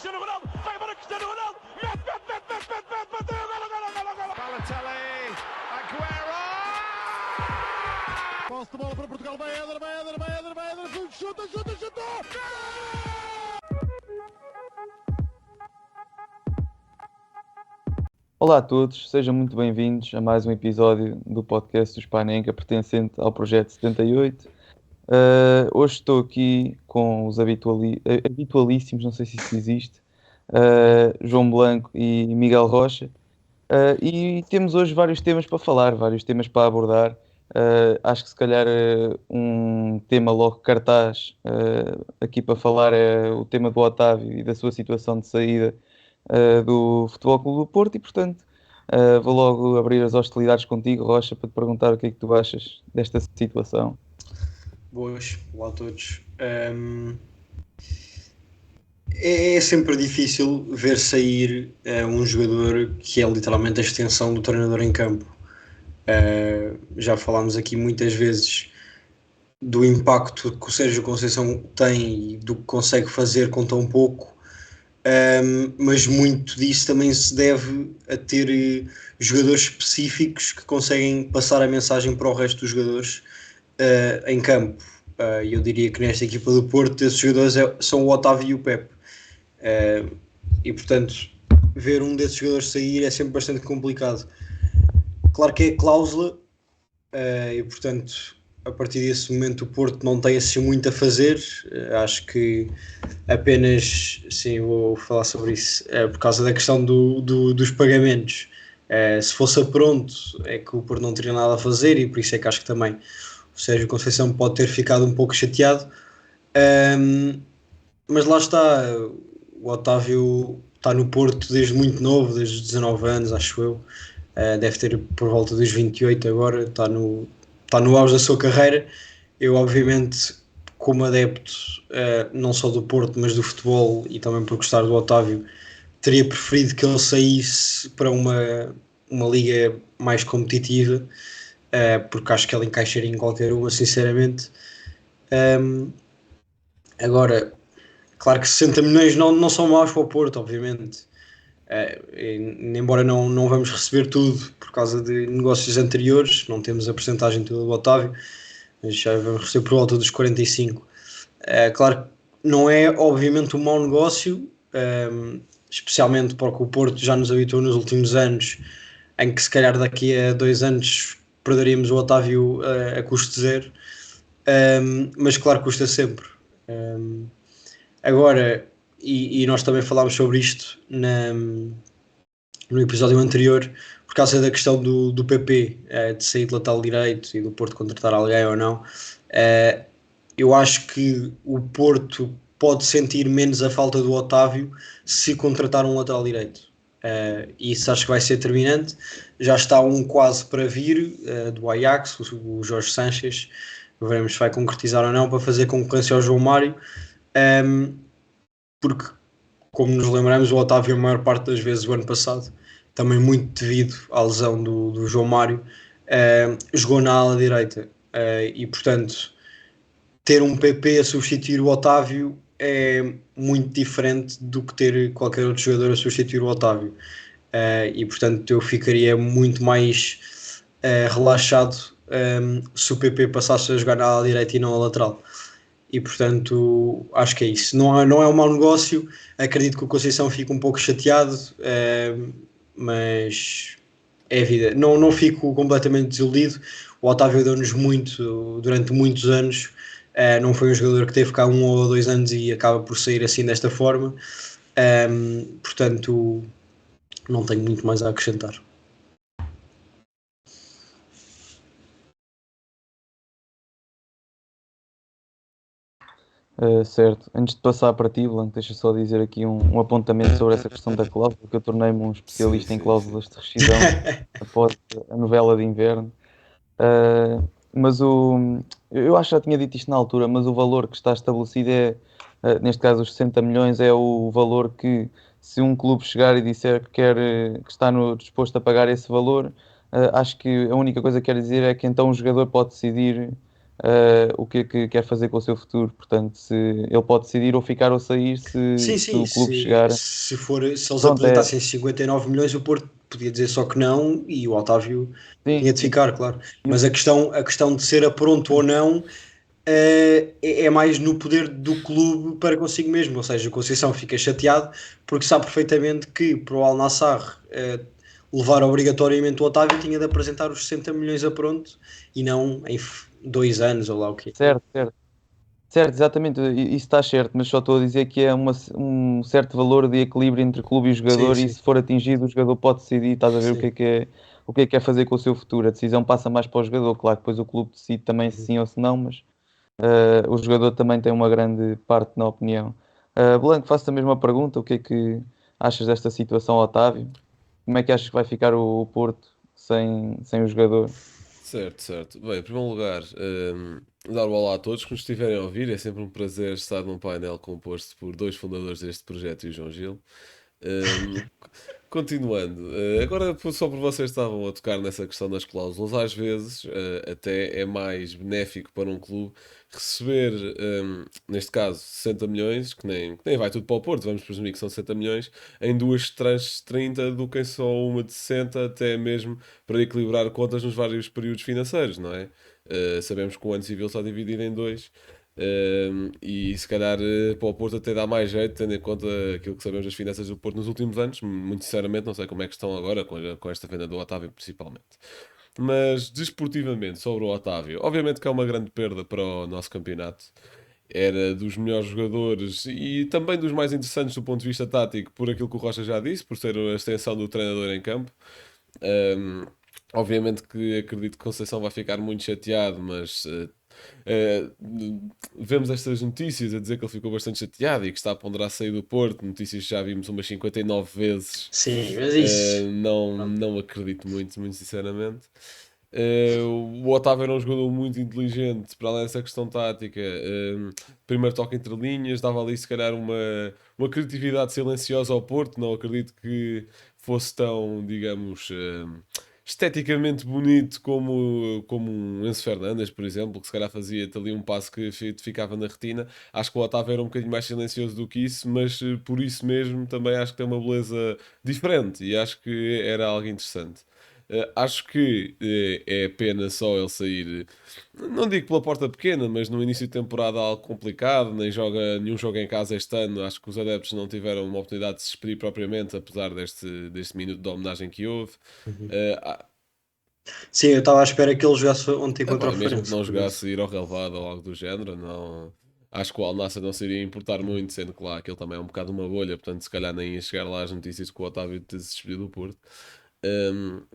Cristiano Ronaldo, vai embora Cristiano Ronaldo, bateu, golo. Balotelli, Aguero! Posse de bola para Portugal, vai Éder, chuta! Olá a todos, sejam muito bem-vindos a mais um episódio do podcast do Spanenka, pertencente ao Projeto 78. Hoje estou aqui com os habitualíssimos, não sei se isso existe, João Blanco e Miguel Rocha. E temos hoje vários temas para falar, vários temas para abordar. Acho que se calhar um tema logo cartaz aqui para falar é o tema do Otávio e da sua situação de saída do Futebol Clube do Porto e, portanto, vou logo abrir as hostilidades contigo, Rocha, para te perguntar o que é que tu achas desta situação. Boas, olá a todos. É sempre difícil ver sair um jogador que é literalmente a extensão do treinador em campo. Já falámos aqui muitas vezes do impacto que o Sérgio Conceição tem e do que consegue fazer com tão pouco, mas muito disso também se deve a ter jogadores específicos que conseguem passar a mensagem para o resto dos jogadores em campo. Eu diria que nesta equipa do Porto esses jogadores são o Otávio e o Pepe. E portanto, ver um desses jogadores sair é sempre bastante complicado. Claro que é cláusula, e portanto, a partir desse momento o Porto não tem assim muito a fazer. Acho que apenas, sim, vou falar sobre isso, por causa da questão dos pagamentos. Se fosse a pronto, é que o Porto não teria nada a fazer, e por isso é que acho que também o Sérgio Conceição pode ter ficado um pouco chateado. Mas lá está, o Otávio está no Porto desde muito novo, desde os 19 anos, acho eu. Deve ter por volta dos 28 agora, está no auge da sua carreira. Eu, obviamente, como adepto, não só do Porto, mas do futebol, e também por gostar do Otávio, teria preferido que ele saísse para uma liga mais competitiva, porque acho que ele encaixaria em qualquer uma, sinceramente. Agora, claro que 60 milhões não são maus para o Porto, obviamente. Embora não vamos receber tudo por causa de negócios anteriores, não temos a percentagem toda do Otávio, mas já vamos receber por volta dos 45. Claro que não é obviamente um mau negócio, especialmente porque o Porto já nos habituou nos últimos anos, em que se calhar daqui a 2 anos perderíamos o Otávio a custo zero, mas claro que custa sempre. Agora, e nós também falámos sobre isto no episódio anterior, por causa da questão do PP, de sair de lateral direito e do Porto contratar alguém ou não. Eu acho que o Porto pode sentir menos a falta do Otávio se contratar um lateral direito. Isso acho que vai ser determinante. Já está um quase para vir, do Ajax, o Jorge Sanchez. Veremos se vai concretizar ou não, para fazer concorrência ao João Mário. Porque, como nos lembramos, o Otávio, a maior parte das vezes do ano passado, também muito devido à lesão do João Mário, jogou na ala direita, e portanto ter um PP a substituir o Otávio é muito diferente do que ter qualquer outro jogador a substituir o Otávio, e portanto eu ficaria muito mais relaxado se o PP passasse a jogar na ala direita e não a lateral. E portanto acho que é isso. Não é um mau negócio. Acredito que o Conceição fique um pouco chateado, mas é a vida. Não fico completamente desiludido. O Otávio deu-nos muito durante muitos anos. Não foi um jogador que teve cá 1 ou 2 anos e acaba por sair assim desta forma. Portanto, não tenho muito mais a acrescentar. Certo, antes de passar para ti, Blanco, deixa só dizer aqui um apontamento sobre essa questão da cláusula, que eu tornei-me um especialista em cláusulas de rescisão após a novela de inverno. Mas eu acho que já tinha dito isto na altura, mas o valor que está estabelecido neste caso os 60 milhões, é o valor que, se um clube chegar e disser que que está disposto a pagar esse valor, acho que a única coisa que quer dizer é que então o jogador pode decidir o que é que quer fazer com o seu futuro. Portanto, se ele pode decidir ou ficar ou sair Sim, se sim, o clube chegar. se eles Pronto, é, apresentassem 59 milhões, o Porto podia dizer só que não e o Otávio sim, tinha de sim. ficar, claro. E Mas a questão de ser a pronto ou não é mais no poder do clube para consigo mesmo. Ou seja, o Conceição fica chateado porque sabe perfeitamente que para o Al Nassr levar obrigatoriamente o Otávio tinha de apresentar os 60 milhões a pronto e não em 2 anos ou lá o quê. certo, certo. Certo, exatamente, isso está certo, mas só estou a dizer que é um certo valor de equilíbrio entre clube e Sim, jogador, e sim, se for atingido, o jogador pode decidir, estás a ver sim. o que é que quer fazer com o seu futuro. A decisão passa mais para o jogador, claro que depois o clube decide também se Uhum. sim ou se não, mas o jogador também tem uma grande parte na opinião. Blanco, faço-te a mesma pergunta, o que é que achas desta situação, Otávio? Como é que achas que vai ficar o Porto sem o jogador? Certo, certo. Bem, em primeiro lugar, dar o olá a todos que nos estiverem a ouvir. É sempre um prazer estar num painel composto por dois fundadores deste projeto e o João Gil. Um, Continuando, agora só por vocês estavam a tocar nessa questão das cláusulas, às vezes até é mais benéfico para um clube receber, neste caso, 60 milhões, que nem vai tudo para o Porto, vamos presumir que são 60 milhões, em duas tranches de 30 do que em só uma de 60, até mesmo para equilibrar contas nos vários períodos financeiros, não é? Sabemos que o ano civil está dividido em dois. E se calhar para o Porto até dá mais jeito, tendo em conta aquilo que sabemos das finanças do Porto nos últimos anos. Muito sinceramente, não sei como é que estão agora com esta venda do Otávio, principalmente. Mas desportivamente, sobre o Otávio, obviamente que é uma grande perda para o nosso campeonato. Era dos melhores jogadores e também dos mais interessantes do ponto de vista tático, por aquilo que o Rocha já disse, por ser a extensão do treinador em campo. Um, Obviamente que acredito que Conceição vai ficar muito chateado, mas eh, vemos estas notícias a dizer que ele ficou bastante chateado e que está a ponderar sair do Porto. Notícias que já vimos umas 59 vezes. Sim, mas isso. Não acredito muito, muito sinceramente. O Otávio era um jogador muito inteligente, para além dessa questão tática. Primeiro toque entre linhas, dava ali se calhar uma criatividade silenciosa ao Porto. Não acredito que fosse tão, digamos, esteticamente bonito como um Enzo Fernandes, por exemplo, que se calhar fazia-te ali um passo que ficava na retina. Acho que o Otávio era um bocadinho mais silencioso do que isso, mas por isso mesmo também acho que tem uma beleza diferente e acho que era algo interessante. Acho que é pena só ele sair, não digo pela porta pequena, mas no início de temporada algo complicado, nem joga nenhum jogo em casa este ano. Acho que os adeptos não tiveram uma oportunidade de se despedir propriamente, apesar deste minuto de homenagem que houve. Uhum. Uh, Sim, eu estava à espera que ele jogasse ontem contra Epá, o e mesmo que Farense, não por acaso. jogasse ir ao relevado ou algo do género, não. Acho que o Al Nassr não se iria importar muito, sendo que lá aquele também é um bocado uma bolha, portanto, se calhar nem ia chegar lá as notícias que o Otávio te despediu do Porto. Um,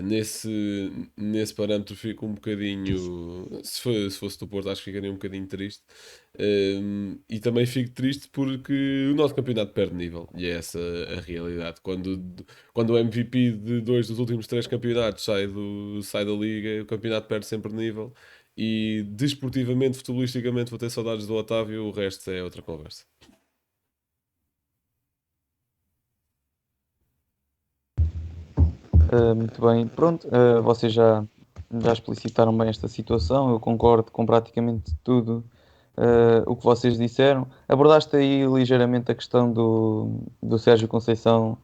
nesse parâmetro fico um bocadinho. Se fosse do Porto, acho que ficaria um bocadinho triste. E também fico triste porque o nosso campeonato perde nível, e é essa a realidade. Quando o MVP de dois dos últimos três campeonatos sai da liga, o campeonato perde sempre nível. E desportivamente, futebolisticamente, vou ter saudades do Otávio, o resto é outra conversa. Muito bem, pronto, vocês já explicitaram bem esta situação, eu concordo com praticamente tudo o que vocês disseram. Abordaste aí ligeiramente a questão do Sérgio Conceição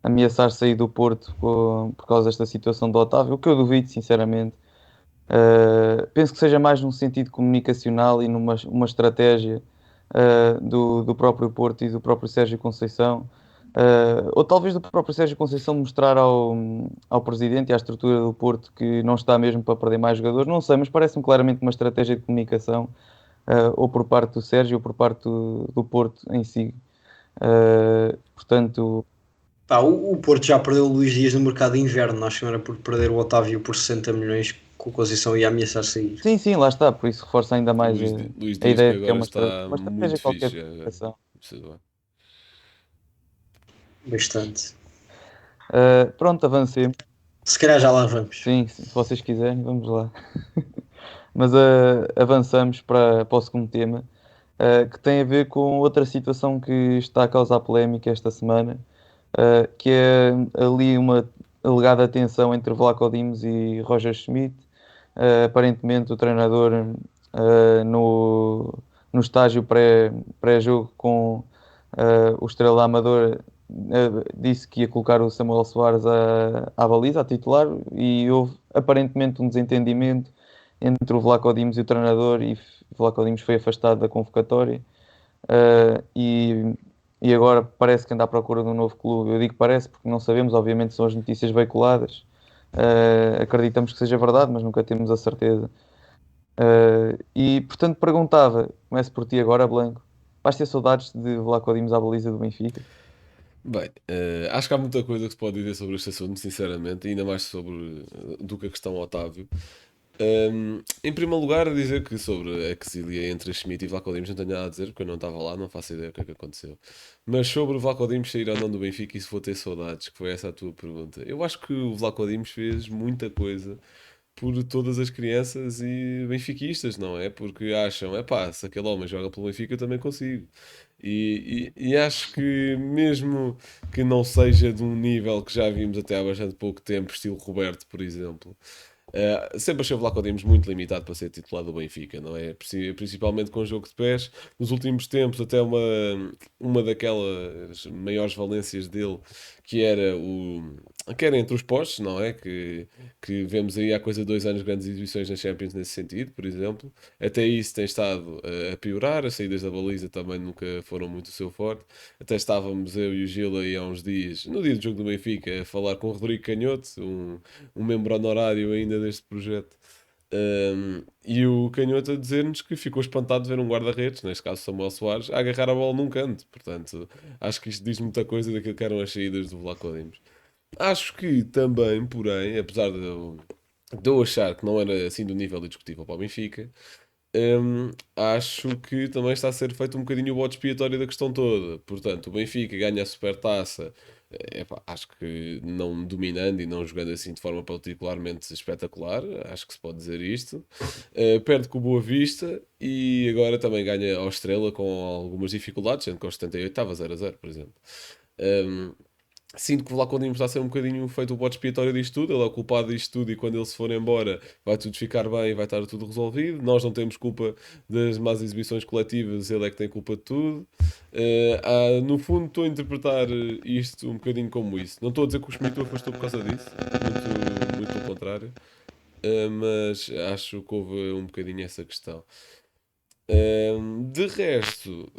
ameaçar sair do Porto por causa desta situação do Otávio, o que eu duvido, sinceramente. Penso que seja mais num sentido comunicacional e numa uma estratégia do próprio Porto e do próprio Sérgio Conceição, ou talvez do próprio Sérgio Conceição mostrar ao presidente e à estrutura do Porto que não está mesmo para perder mais jogadores. Não sei, mas parece-me claramente uma estratégia de comunicação, ou por parte do Sérgio ou por parte do Porto em si. Portanto, Pá, o Porto já perdeu o Luís Dias no mercado de inverno, acho que não era por perder o Otávio por 60 milhões com a Conceição ia ameaçar sair. sim, sim, lá está, por isso reforça ainda mais Luís a Dias, que ideia de que é agora está uma estratégia muito qualquer de fixe. comunicação. Bastante. Pronto, avancemos. Se calhar já lá vamos. Sim, se vocês quiserem, vamos lá. Mas avançamos para o segundo tema, que tem a ver com outra situação que está a causar polémica esta semana, que é ali uma alegada tensão entre Vlaco Dimos e Roger Schmidt, Aparentemente o treinador no estágio pré-jogo com o Estrela Amadora disse que ia colocar o Samuel Soares à baliza, a titular, e houve aparentemente um desentendimento entre o Vlaco Dimos e o treinador, e o Vlaco Dimos foi afastado da convocatória. E agora parece que anda à procura de um novo clube. Eu digo parece porque não sabemos, obviamente são as notícias veiculadas. Acreditamos que seja verdade, mas nunca temos a certeza. E portanto perguntava, começo por ti agora, Blanco, vais ter saudades de Vlaco Dimos à baliza do Benfica? Bem, acho que há muita coisa que se pode dizer sobre este assunto, sinceramente, ainda mais sobre do que a questão Otávio. Em primeiro lugar, dizer que sobre a quesilha entre Schmidt e Vlaco Dimos não tenho nada a dizer, porque eu não estava lá, não faço ideia do que é que aconteceu. Mas sobre o Vlaco Dimos sair ou não do Benfica, e se vou ter saudades, que foi essa a tua pergunta. Eu acho que o Vlaco Dimos fez muita coisa por todas as crianças e benfiquistas, não é? Porque acham, é pá, se aquele homem joga pelo Benfica, eu também consigo. E acho que mesmo que não seja de um nível que já vimos até há bastante pouco tempo, estilo Roberto, por exemplo, sempre achei o Vlaco Dimos muito limitado para ser titular do Benfica, não é? Principalmente com o jogo de pés. Nos últimos tempos, até uma daquelas maiores valências dele, que era que era entre os postos, não é? Que vemos aí há coisa de 2 anos grandes exibições na Champions nesse sentido, por exemplo. Até isso tem estado a piorar, as saídas da baliza também nunca foram muito o seu forte. Até estávamos eu e o Gil aí há uns dias, no dia do jogo do Benfica, a falar com o Rodrigo Canhoto, um membro honorário ainda deste projeto. E o Canhoto a dizer-nos que ficou espantado de ver um guarda-redes, neste caso Samuel Soares, a agarrar a bola num canto. Portanto, acho que isto diz muita coisa daquilo que eram as saídas do Vlaco Dimos. Acho que também, porém, apesar de eu achar que não era assim do nível discutível para o Benfica, acho que também está a ser feito um bocadinho o bode expiatório da questão toda. Portanto, o Benfica ganha a supertaça, epá, acho que não dominando e não jogando assim de forma particularmente espetacular, acho que se pode dizer isto. Perde com o Boa Vista e agora também ganha ao Estrela com algumas dificuldades, sendo que aos 78 estava 0-0, por exemplo. Um, Sinto que o Vlaco Dimos está a ser um bocadinho feito o bode expiatório disto tudo, ele é o culpado disto tudo e quando ele se for embora vai tudo ficar bem e vai estar tudo resolvido. Nós não temos culpa das más exibições coletivas, ele é que tem culpa de tudo. No fundo, estou a interpretar isto um bocadinho como isso. Não estou a dizer que o Schmidt o afastou por causa disso, muito pelo contrário, mas acho que houve um bocadinho essa questão. De resto,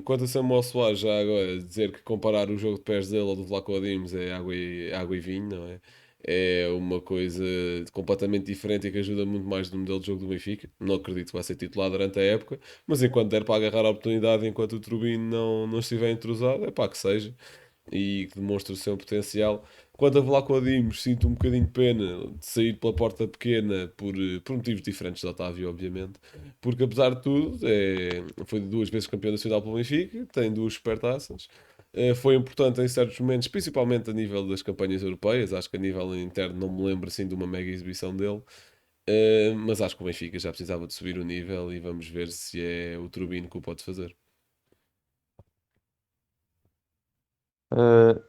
quanto a Samuel Soares, já agora dizer que comparar o jogo de pés dele ao do Vlaco Dimos é água e vinho, não é? É uma coisa completamente diferente e que ajuda muito mais no modelo de jogo do Benfica. Não acredito que vai ser titular durante a época, mas enquanto der para agarrar a oportunidade, enquanto o Turbino não estiver entrosado, é pá, que seja e que demonstre o seu potencial. Quanto a Vlaco Dimos, sinto um bocadinho de pena de sair pela porta pequena por motivos diferentes de Otávio, obviamente, porque apesar de tudo, foi 2 vezes campeão nacional pelo Benfica, tem 2 supertaças, foi importante em certos momentos, principalmente a nível das campanhas europeias. Acho que a nível interno não me lembro assim de uma mega exibição dele. Mas acho que o Benfica já precisava de subir o nível e vamos ver se é o Turbino que o pode fazer.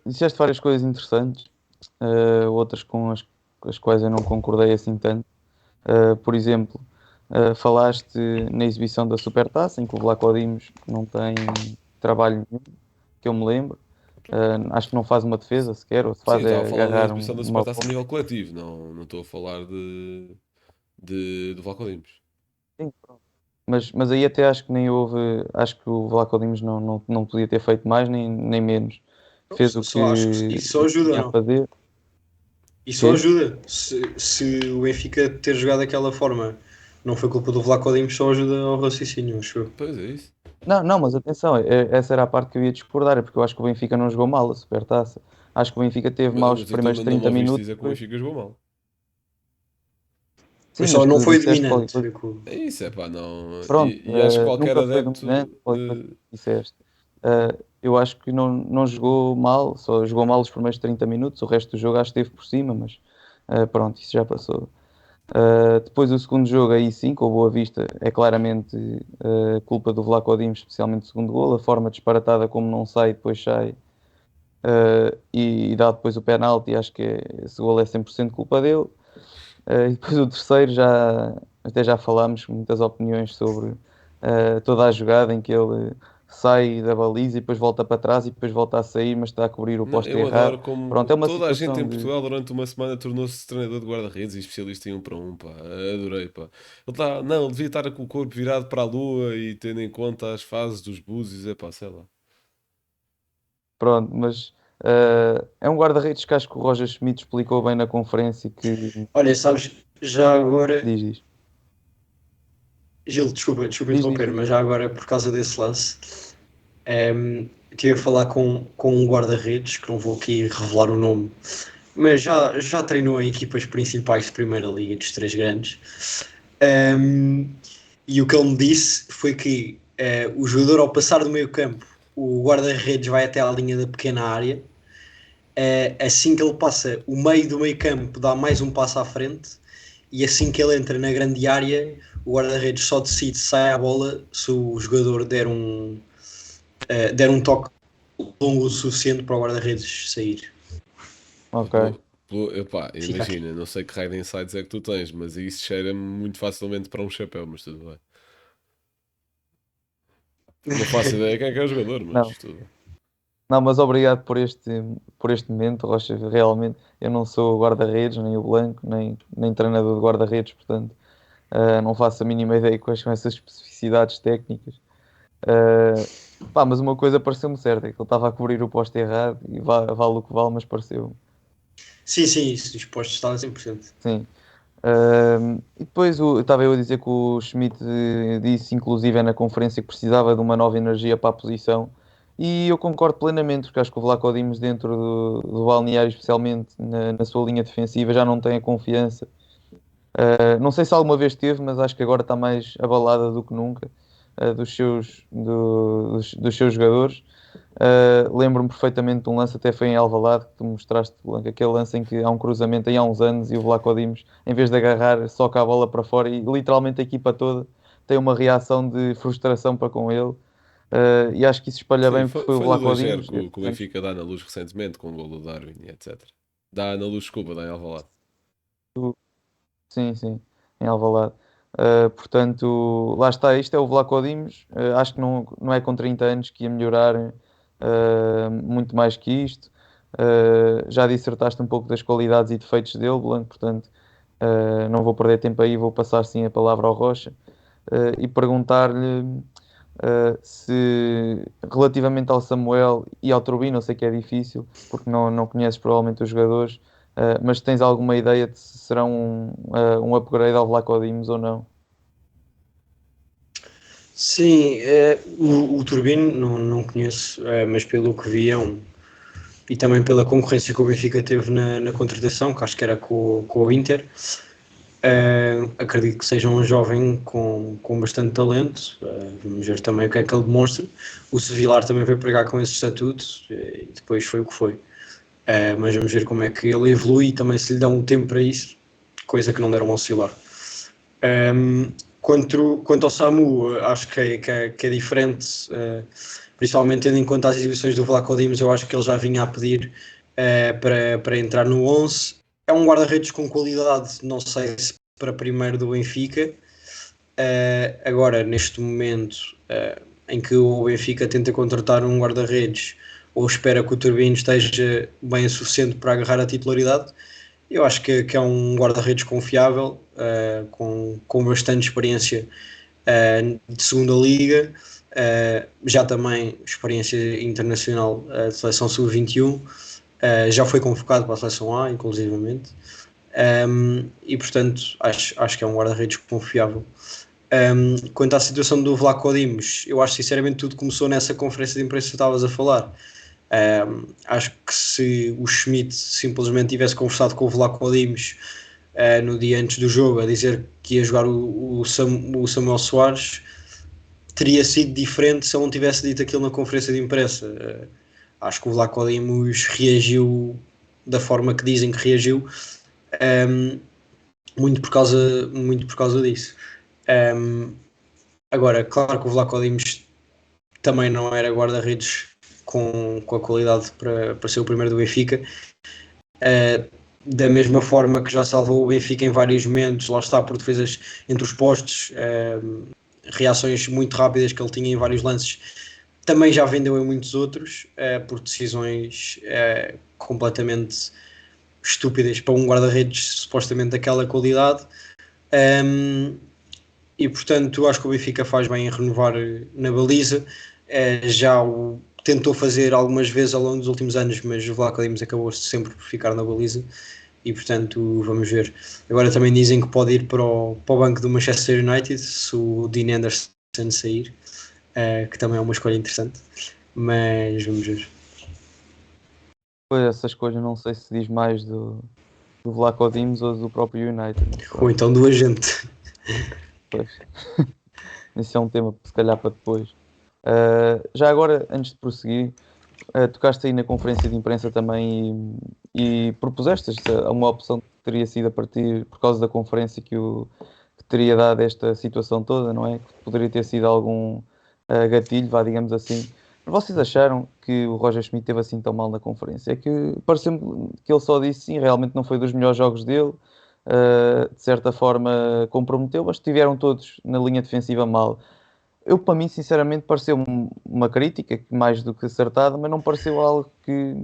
Disseste várias coisas interessantes, outras com as quais eu não concordei assim tanto. Por exemplo, falaste na exibição da Supertaça, em que o Vlaco Dimos não tem trabalho nenhum, que eu me lembro. Acho que não faz uma defesa sequer, ou se Sim, faz estava a é falar da agarrar exibição da uma Supertaça a bola. nível coletivo, não estou a falar do Vlaco Dimos. Sim, pronto. Mas aí até acho que nem houve. Acho que o Vlaco Dimos não podia ter feito mais nem menos. Fez Só acho que isso só o que ajuda, tinha a não? fazer. E só Quê? ajuda. Se o Benfica ter jogado daquela forma não foi culpa do Vlaco Dimos, só ajuda ao raciocínio, acho eu. Pois é isso. Não, mas atenção, essa era a parte que eu ia discordar, é porque eu acho que o Benfica não jogou mal a Supertaça. Acho que o Benfica teve maus Mas então primeiros não me 30 ouviste minutos. dizer que o Benfica jogou mal. Foi Sim, só, mas não tu foi disseste qualquer dominante. coisa. É isso, é pá, não. Pronto, E acho que qualquer nunca foi adepto. dominante, qualquer coisa que disseste. Eu acho que não jogou mal, só jogou mal os primeiros 30 minutos, o resto do jogo acho que esteve por cima, mas pronto, isso já passou. Depois o segundo jogo, aí sim, com o Boa Vista, é claramente culpa do Vlaco Dimos, especialmente o segundo golo, a forma disparatada como não sai, depois sai, e dá depois o penalti, acho que esse golo é 100% culpa dele. E depois o terceiro, até já falámos, muitas opiniões sobre toda a jogada em que ele sai da baliza e depois volta para trás e depois volta a sair, mas está a cobrir o Não, poste eu adoro errado. Pronto, é como uma toda a gente situação em de. Portugal durante uma semana tornou-se treinador de guarda-redes e especialista em 1 para 1, pá. Adorei, pá. Não, ele devia estar com o corpo virado para a lua e tendo em conta as fases dos búzios, é pá, sei lá. Pronto, mas é um guarda-redes que acho que o Roger Schmidt explicou bem na conferência que Olha, sabes, já agora, diz. Gil, desculpa Diz, interromper, diz. mas já agora, por causa desse lance, estive a falar com um guarda-redes, que não vou aqui revelar o nome, mas já treinou em equipas principais de Primeira Liga dos três grandes. Um, e o que ele me disse foi que o jogador, ao passar do meio campo, o guarda-redes vai até à linha da pequena área. Assim que ele passa o meio do meio campo, dá mais um passo à frente, e assim que ele entra na grande área, o guarda-redes só decide se sai a bola se o jogador der um toque longo o suficiente para o guarda-redes sair. Ok. Epá, Fica aqui. imagina, não sei que raio de insights é que tu tens, mas isso cheira-me muito facilmente para um chapéu, mas tudo bem. Não faço ideia quem é que é o jogador, Não. mas tudo bem. Não, mas obrigado por este momento, Rocha. Realmente, eu não sou guarda-redes, nem o Blanco, nem treinador de guarda-redes, portanto, não faço a mínima ideia quais são essas especificidades técnicas. Mas uma coisa pareceu-me certa, é que ele estava a cobrir o poste errado e vale o que vale, mas pareceu. Sim, isso, os postos estão a 100%. Sim. E depois estava eu a dizer que o Schmidt disse, inclusive, na conferência, que precisava de uma nova energia para a posição. E eu concordo plenamente, porque acho que o Vlaco Dimos dentro do balneário, especialmente na sua linha defensiva, já não tem a confiança. Não sei se alguma vez teve, mas acho que agora está mais abalada do que nunca dos seus jogadores. Lembro-me perfeitamente de um lance, até foi em Alvalade, que tu mostraste, aquele lance em que há um cruzamento aí há uns anos e o Vlaco Dimos, em vez de agarrar, soca a bola para fora e literalmente a equipa toda tem uma reação de frustração para com ele. E acho que isso espalha Sim, bem porque foi o foi no Vlaco 2-0 Dimos. que o Benfica dá na luz recentemente com o gol do Darwin e etc. Dá na luz, desculpa, dá em Alvalade. Sim, sim, em Alvalade. Portanto, lá está, isto é o Vlaco Dimos. Acho que não é com 30 anos que ia melhorar muito mais que isto. Já dissertaste um pouco das qualidades e defeitos dele, Blanco, portanto, não vou perder tempo aí, vou passar sim a palavra ao Rocha e perguntar-lhe se relativamente ao Samuel e ao Turbino, eu sei que é difícil, porque não conheces provavelmente os jogadores. Mas tens alguma ideia de se será um upgrade ao Vlaco Dimos ou não? Sim, o Turbino não conheço, mas pelo que vi e também pela concorrência que o Benfica teve na contratação, que acho que era com o Inter, acredito que seja um jovem com bastante talento. Vamos ver também o que é que ele demonstra. O Sevilar também veio pregar com esse estatuto e depois foi o que foi. Mas vamos ver como é que ele evolui e também se lhe dá um tempo para isso, coisa que não deram ao Sevilar. Quanto ao Samu, acho que é diferente, principalmente tendo em conta as exibições do Vlaco Dimos. Eu acho que ele já vinha a pedir para entrar no 11. É um guarda-redes com qualidade, não sei se para primeiro do Benfica. Agora, neste momento em que o Benfica tenta contratar um guarda-redes ou espera que o Turbino esteja bem o suficiente para agarrar a titularidade, eu acho que é um guarda-redes confiável, com bastante experiência de segunda liga, já também experiência internacional de seleção sub-21, já foi convocado para a seleção A, inclusivamente, e portanto acho que é um guarda-redes confiável. Quanto à situação do Vlaco Dimos, eu acho sinceramente tudo começou nessa conferência de imprensa que estavas a falar. Acho que se o Schmidt simplesmente tivesse conversado com o Vlaco Dimos no dia antes do jogo a dizer que ia jogar o Samuel Soares, teria sido diferente se ele não tivesse dito aquilo na conferência de imprensa. Acho que o Vlaco Dimos reagiu da forma que dizem que reagiu, muito por causa disso. Agora, claro que o Vlaco Dimos também não era guarda-redes com a qualidade para ser o primeiro do Benfica. da mesma forma que já salvou o Benfica em vários momentos, lá está, por defesas entre os postos, reações muito rápidas que ele tinha em vários lances, também já vendeu em muitos outros, por decisões completamente estúpidas para um guarda-redes supostamente daquela qualidade. E portanto acho que o Benfica faz bem em renovar na baliza. Já o tentou fazer algumas vezes ao longo dos últimos anos, mas o Vlaco Dimos acabou sempre por ficar na baliza e portanto vamos ver. Agora também dizem que pode ir para o banco do Manchester United se o Dean Anderson sair, que também é uma escolha interessante, mas vamos ver. Pois, essas coisas não sei se diz mais do Vlaco Dimos ou do próprio United. Ou então do agente. Pois. Isso é um tema se calhar para depois. Já agora, antes de prosseguir, tocaste aí na conferência de imprensa também e propuseste uma opção que teria sido a partir, por causa da conferência que teria dado esta situação toda, não é? Que poderia ter sido algum gatilho, digamos assim. Mas vocês acharam que o Roger Schmidt teve assim tão mal na conferência? É que pareceu-me que ele só disse sim, realmente não foi dos melhores jogos dele, de certa forma comprometeu, mas estiveram todos na linha defensiva mal. Para mim, sinceramente, pareceu uma crítica mais do que acertada, mas não pareceu algo que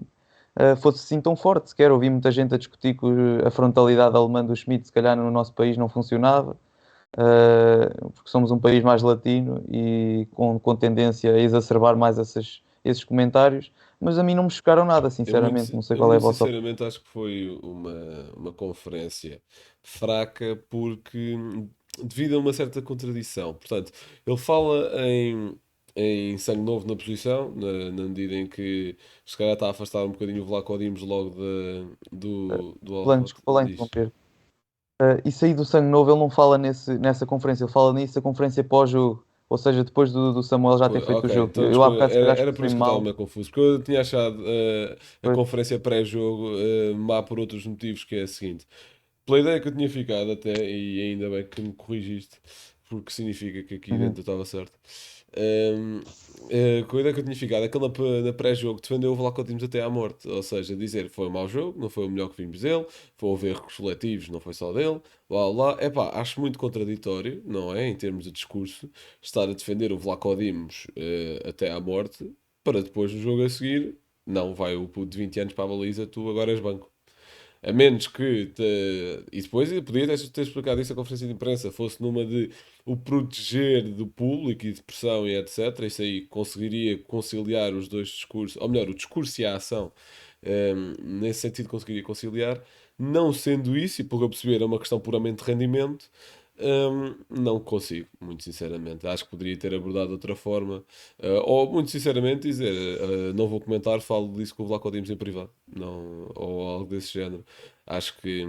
fosse assim tão forte. Sequer ouvi muita gente a discutir que a frontalidade alemã do Schmidt, se calhar no nosso país não funcionava, porque somos um país mais latino e com tendência a exacerbar mais esses comentários. Mas a mim não me chocaram nada, sinceramente. Não sei qual é a vossa opinião. Sinceramente, acho que foi uma conferência fraca porque devido a uma certa contradição. Portanto, ele fala em sangue novo na posição, na medida em que se calhar está a afastar um bocadinho o Vlaco Dimos logo do Planos que falar em diz. interromper. Isso aí do sangue novo, ele não fala nessa conferência, ele fala nisso, a conferência pós-jogo. Ou seja, depois do Samuel já ter feito Ok, o jogo. então, Eu há bocado se calhar era por expressei isso que eu estava mal. meio confuso, porque eu tinha achado a Pois. conferência pré-jogo má por outros motivos, que é a seguinte. Pela ideia que eu tinha ficado até, e ainda bem que me corrigiste, porque significa que aqui dentro eu estava certo. Com a ideia que eu tinha ficado, aquele na pré-jogo defendeu o Vlaco Dimos até à morte, ou seja, dizer foi um mau jogo, não foi o melhor que vimos dele, houve erros coletivos, não foi só dele, blá blá. Epá, acho muito contraditório, não é? Em termos de discurso, estar a defender o Vlaco Dimos até à morte, para depois no jogo a seguir, não, vai o puto de 20 anos para a baliza, tu agora és banco. A menos que. E depois eu podia ter explicado isso na conferência de imprensa, fosse numa de o proteger do público e de pressão e etc. Isso aí conseguiria conciliar os dois discursos, ou melhor, o discurso e a ação, nesse sentido conseguiria conciliar. Não sendo isso, e pelo que eu perceber, é uma questão puramente de rendimento. Não consigo, muito sinceramente. Acho que poderia ter abordado de outra forma, ou muito sinceramente dizer: não vou comentar, falo disso com o Vlaco Dimos em privado, não, ou algo desse género. Acho que.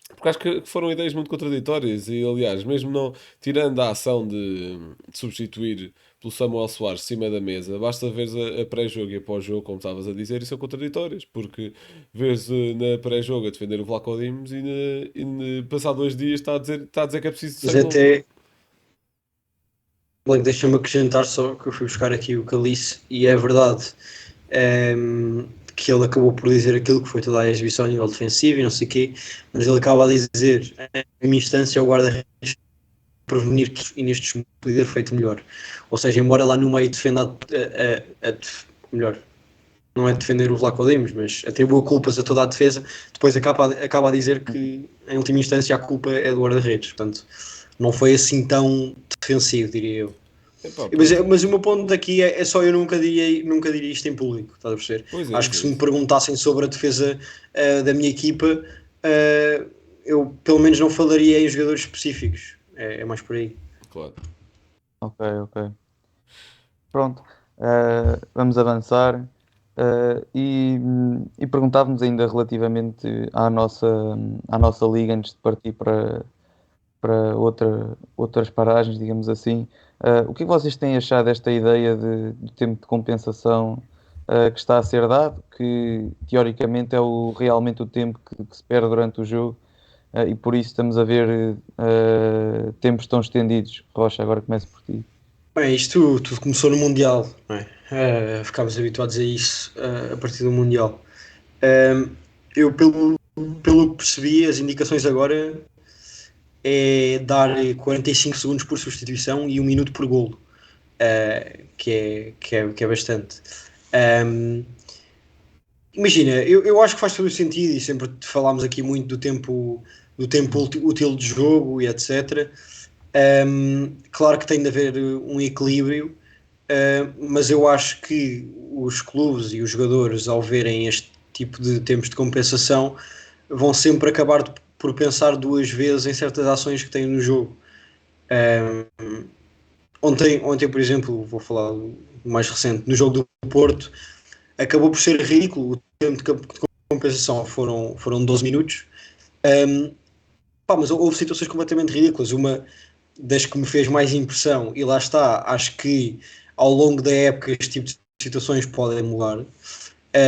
Porque acho que foram ideias muito contraditórias e, aliás, mesmo não tirando a ação de substituir pelo Samuel Soares de cima da mesa, basta ver a pré-jogo e a pós-jogo, como estavas a dizer, e são contraditórias, porque vês na pré-jogo a defender o Vlaco Dimos e passar 2 dias está a dizer que é preciso Mas sangue novo. até, bem, deixa-me acrescentar só que eu fui buscar aqui o Calice e é verdade que ele acabou por dizer aquilo que foi toda a exibição a nível defensivo e não sei o quê, mas ele acaba a dizer em minha instância o guarda-redes prevenir que neste podia ter feito melhor. Ou seja, embora lá no meio defenda melhor, não é defender o Vlaco Dimos, mas atribua culpas a toda a defesa, depois acaba a dizer que em última instância a culpa é do guarda-redes, portanto não foi assim tão defensivo, diria eu. Epá, Mas o meu ponto daqui é só eu nunca diria isto em público, estás a perceber? pois é, Acho que se me perguntassem sobre a defesa da minha equipa, eu pelo menos não falaria em jogadores específicos, é mais por aí. claro. Ok. Pronto. Vamos avançar. E perguntávamos ainda relativamente à nossa liga, antes de partir para outras paragens, digamos assim. O que é que vocês têm achado desta ideia do tempo de compensação que está a ser dado, que teoricamente é realmente o tempo que se perde durante o jogo, e por isso estamos a ver tempos tão estendidos? Rocha, agora começo por ti. Bem, isto tudo começou no Mundial, não é? Ficámos habituados a isso a partir do Mundial. Eu, pelo pelo que percebi, as indicações agora é dar 45 segundos por substituição e 1 minuto por golo, que é bastante. Um, Imagina, eu acho que faz todo o sentido e sempre falámos aqui muito do tempo útil de jogo e etc. Claro que tem de haver um equilíbrio, mas eu acho que os clubes e os jogadores, ao verem este tipo de tempos de compensação, vão sempre acabar por pensar duas vezes em certas ações que têm no jogo. Ontem, por exemplo, vou falar do mais recente, no jogo do Porto, acabou por ser ridículo. O tempo de compensação foram 12 minutos. Mas houve situações completamente ridículas. Uma das que me fez mais impressão, e lá está, acho que ao longo da época este tipo de situações podem mudar.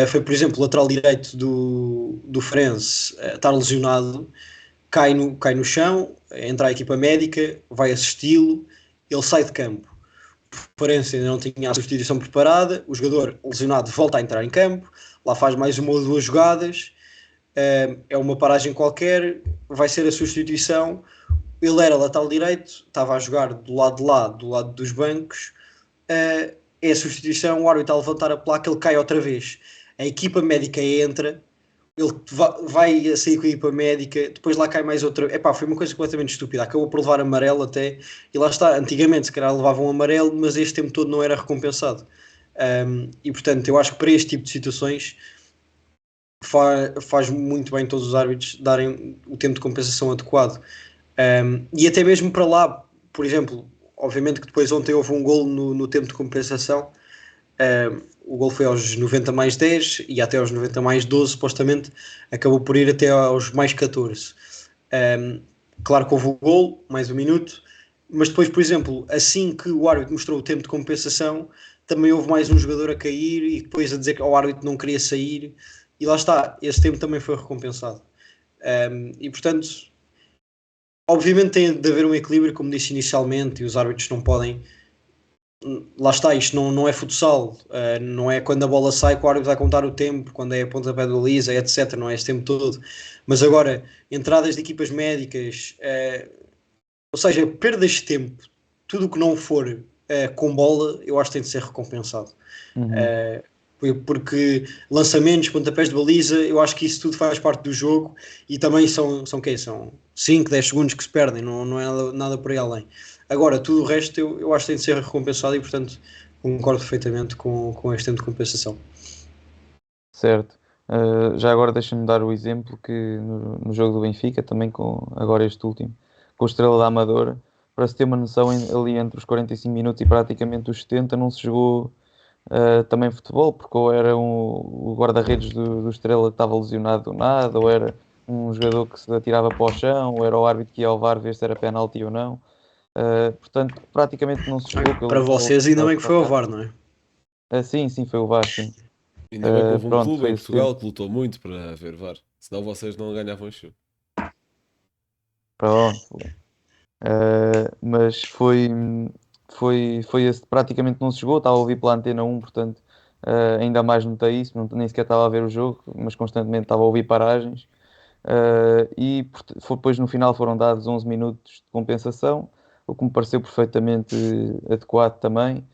Foi, por exemplo, o lateral direito do Farense estar lesionado, cai no chão, entra a equipa médica, vai assisti-lo, ele sai de campo. O Farense ainda não tinha a substituição preparada, o jogador lesionado volta a entrar em campo, lá faz mais uma ou duas jogadas, é uma paragem qualquer, vai ser a substituição. Ele era lateral direito, estava a jogar do lado de lá, do lado dos bancos, é a substituição, o árbitro a levantar a placa, ele cai outra vez. A equipa médica entra, ele vai sair com a equipa médica, depois lá cai mais outra. Foi uma coisa completamente estúpida. Acabou por levar amarelo até, e lá está. Antigamente, se calhar, levavam amarelo, mas este tempo todo não era recompensado. E portanto, eu acho que para este tipo de situações faz muito bem todos os árbitros darem o tempo de compensação adequado. E até mesmo para lá, por exemplo, obviamente que depois ontem houve um golo no tempo de compensação. O gol foi aos 90 mais 10 e até aos 90 mais 12, supostamente, acabou por ir até aos mais 14. Claro que houve o gol, mais 1 minuto, mas depois, por exemplo, assim que o árbitro mostrou o tempo de compensação, também houve mais um jogador a cair e depois a dizer que o árbitro não queria sair, e lá está, esse tempo também foi recompensado. E portanto, obviamente tem de haver um equilíbrio, como disse inicialmente, e os árbitros não podem. Lá está, isto não é futsal, não é quando a bola sai que o árbitro vai contar o tempo, quando é a pontapé de baliza, etc. Não é esse tempo todo. Mas agora, entradas de equipas médicas, ou seja, perdas de tempo, tudo o que não for com bola, eu acho que tem de ser recompensado. Porque lançamentos, pontapés de baliza, eu acho que isso tudo faz parte do jogo e também são 5, 10 segundos que se perdem, não é nada por aí além. Agora, tudo o resto eu acho que tem de ser recompensado e, portanto, concordo perfeitamente com este tempo de compensação. Certo. Já agora deixa-me dar o exemplo que no jogo do Benfica, também com agora este último, com o Estrela da Amadora, para se ter uma noção, ali entre os 45 minutos e praticamente os 70 não se jogou também futebol, porque ou era o guarda-redes do Estrela que estava lesionado do nada, ou era um jogador que se atirava para o chão, ou era o árbitro que ia ao VAR ver se era penalti ou não. Portanto, praticamente não se jogou. Para vocês ainda bem que foi ao VAR, não é? Sim, foi o VAR, sim. Ainda bem que houve um pronto, clube foi em esse Portugal tempo. que lutou muito para haver VAR, senão vocês não ganhavam o show. Pronto. Mas foi esse, praticamente não se jogou, estava a ouvir pela Antena 1, portanto ainda mais notei isso, nem sequer estava a ver o jogo, mas constantemente estava a ouvir paragens. Depois no final foram dados 11 minutos de compensação, o que me pareceu perfeitamente adequado também.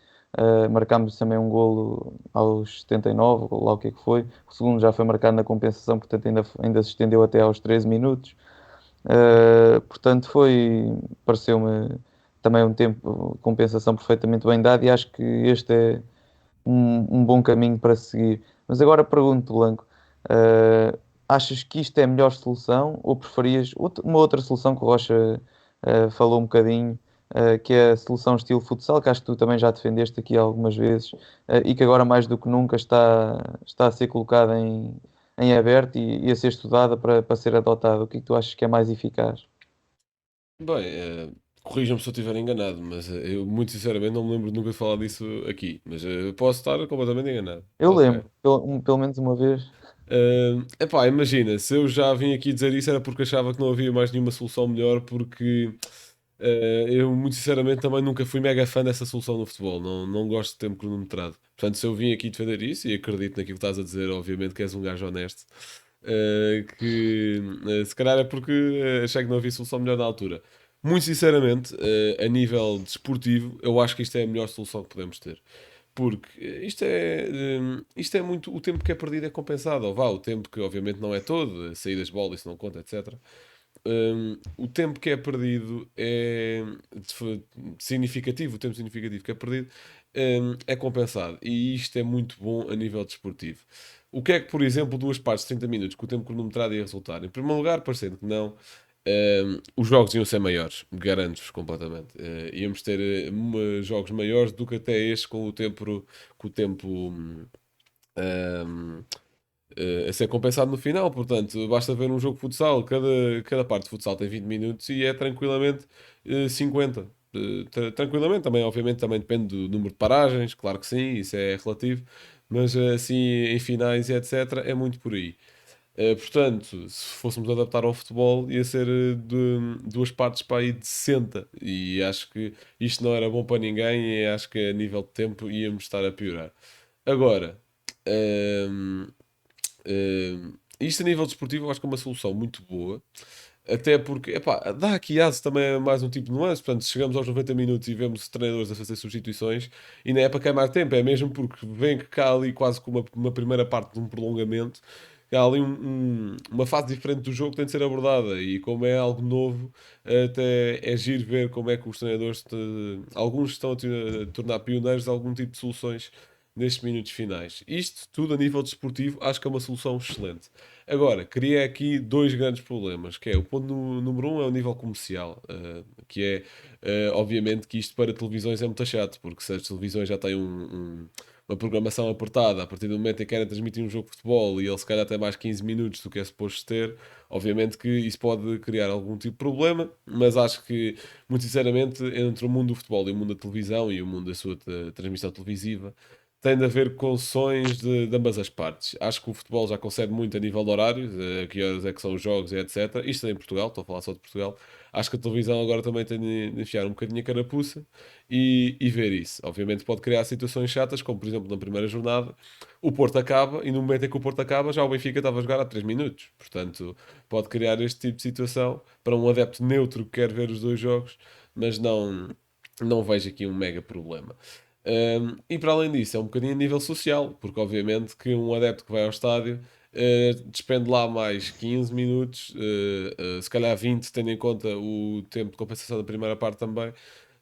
Marcámos também um golo aos 79, lá o que é que foi. O segundo já foi marcado na compensação, portanto ainda se estendeu até aos 13 minutos. Portanto pareceu-me também um tempo de compensação perfeitamente bem dado e acho que este é um bom caminho para seguir. Mas agora pergunto, Blanco, achas que isto é a melhor solução ou preferias uma outra solução que o Rocha falou um bocadinho, que é a solução estilo futsal, que acho que tu também já defendeste aqui algumas vezes, e que agora mais do que nunca está a ser colocada em aberto e a ser estudada para ser adotada? O que é que tu achas que é mais eficaz? Bem, corrijam-me se eu estiver enganado, mas eu muito sinceramente não me lembro de nunca falar disso aqui, mas posso estar completamente enganado. Eu Ok. lembro, pelo menos uma vez. Imagina, se eu já vim aqui dizer isso era porque achava que não havia mais nenhuma solução melhor, porque eu muito sinceramente também nunca fui mega fã dessa solução no futebol, não gosto de tempo cronometrado. Portanto, se eu vim aqui defender isso, e acredito naquilo que estás a dizer, obviamente que és um gajo honesto, Se calhar é porque achei que não havia solução melhor na altura. Muito sinceramente, a nível desportivo, eu acho que isto é a melhor solução que podemos ter. Porque isto é muito. O tempo que é perdido é compensado. Ou vá, o tempo que obviamente não é todo, saídas de bola, isso não conta, etc. O tempo que é perdido é significativo. O tempo significativo que é perdido é compensado. E isto é muito bom a nível desportivo. O que é que, por exemplo, duas partes de 30 minutos, com o tempo cronometrado ia resultar? Em primeiro lugar, parecendo que não, os jogos iam ser maiores, garanto-vos completamente. Íamos ter jogos maiores do que até este com o tempo um, a ser compensado no final. Portanto, basta ver um jogo de futsal, cada parte de futsal tem 20 minutos e é tranquilamente 50. Tranquilamente, também, obviamente, também depende do número de paragens, claro que sim, isso é relativo, mas assim, em finais e etc., é muito por aí. Portanto, se fôssemos adaptar ao futebol, ia ser de duas partes para aí de 60. E acho que isto não era bom para ninguém. E acho que a nível de tempo íamos estar a piorar. Agora, hum, isto a nível desportivo, eu acho que é uma solução muito boa. Até porque, epá, dá aqui aso também a mais um tipo de nuance. Portanto, se chegamos aos 90 minutos e vemos treinadores a fazer substituições, e não é para queimar tempo, é mesmo porque vem que cá ali quase com uma primeira parte de um prolongamento, há ali uma fase diferente do jogo que tem de ser abordada. E como é algo novo, até é giro ver como é que os treinadores, alguns estão a tornar pioneiros de algum tipo de soluções nestes minutos finais. Isto tudo a nível desportivo, acho que é uma solução excelente. Agora, cria aqui dois grandes problemas, que é o ponto número um é o nível comercial, que é, obviamente que isto para televisões é muito chato, porque se as televisões já têm uma programação apertada, a partir do momento em que querem transmitir um jogo de futebol e ele se calhar tem mais 15 minutos do que é suposto ter, obviamente que isso pode criar algum tipo de problema, mas acho que, muito sinceramente, entre o mundo do futebol e o mundo da televisão e o mundo da sua transmissão televisiva, tem de haver concessões de ambas as partes. Acho que o futebol já concede muito a nível de horários, a que horas é que são os jogos e etc. Isto é em Portugal, estou a falar só de Portugal. Acho que a televisão agora também tem de enfiar um bocadinho a carapuça e ver isso. Obviamente pode criar situações chatas, como por exemplo na primeira jornada, o Porto acaba e no momento em que o Porto acaba já o Benfica estava a jogar há 3 minutos. Portanto, pode criar este tipo de situação para um adepto neutro que quer ver os dois jogos, mas não vejo aqui um mega problema. E para além disso, é um bocadinho a nível social, porque obviamente que um adepto que vai ao estádio despende lá mais 15 minutos, se calhar 20, tendo em conta o tempo de compensação da primeira parte também,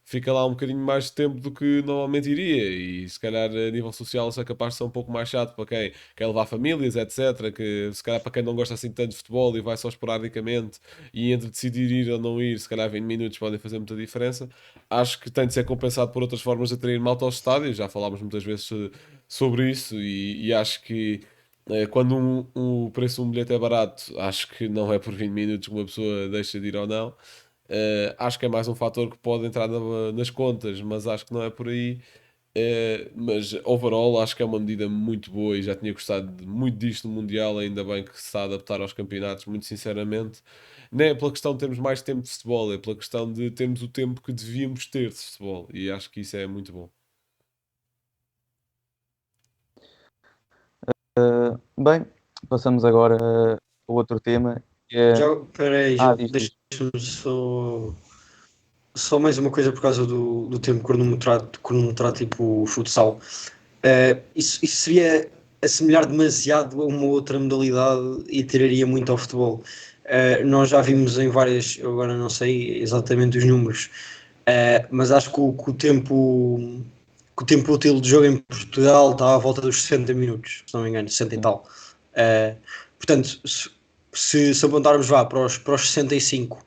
fica lá um bocadinho mais de tempo do que normalmente iria, e se calhar a nível social isso é capaz de ser um pouco mais chato para quem quer levar famílias, etc. Que se calhar para quem não gosta assim tanto de futebol e vai só esporadicamente, e entre decidir ir ou não ir, se calhar 20 minutos podem fazer muita diferença. Acho que tem de ser compensado por outras formas de atrair malta aos estádios, já falámos muitas vezes sobre isso, e acho que quando o preço de um bilhete é barato, acho que não é por 20 minutos que uma pessoa deixa de ir ou não. Acho que é mais um fator que pode entrar nas contas, mas acho que não é por aí. Mas overall acho que é uma medida muito boa e já tinha gostado muito disto no Mundial, ainda bem que se está a adaptar aos campeonatos, muito sinceramente. Não é pela questão de termos mais tempo de futebol, é pela questão de termos o tempo que devíamos ter de futebol, e acho que isso é muito bom. Bem, passamos agora ao outro tema, que é... Já, peraí, já, diz. deixa-me só mais uma coisa por causa do tempo cronometrado tipo futsal. Isso seria assemelhar demasiado a uma outra modalidade e tiraria muito ao futebol. Nós já vimos em várias, eu agora não sei exatamente os números, mas acho que o tempo útil de jogo em Portugal está à volta dos 60 minutos, se não me engano, 60 e tal. Portanto, se apontarmos para os 65,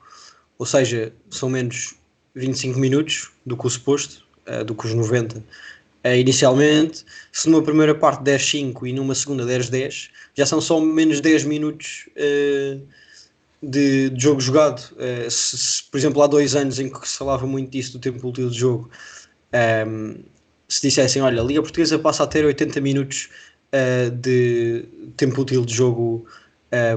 ou seja, são menos 25 minutos do que o suposto, do que os 90 inicialmente. Se numa primeira parte 10-5 e numa segunda 10-10, já são só menos 10 minutos de jogo jogado. Por exemplo, há 2 anos em que se falava muito disso do tempo útil de jogo, se dissessem, olha, a Liga Portuguesa passa a ter 80 minutos de tempo útil de jogo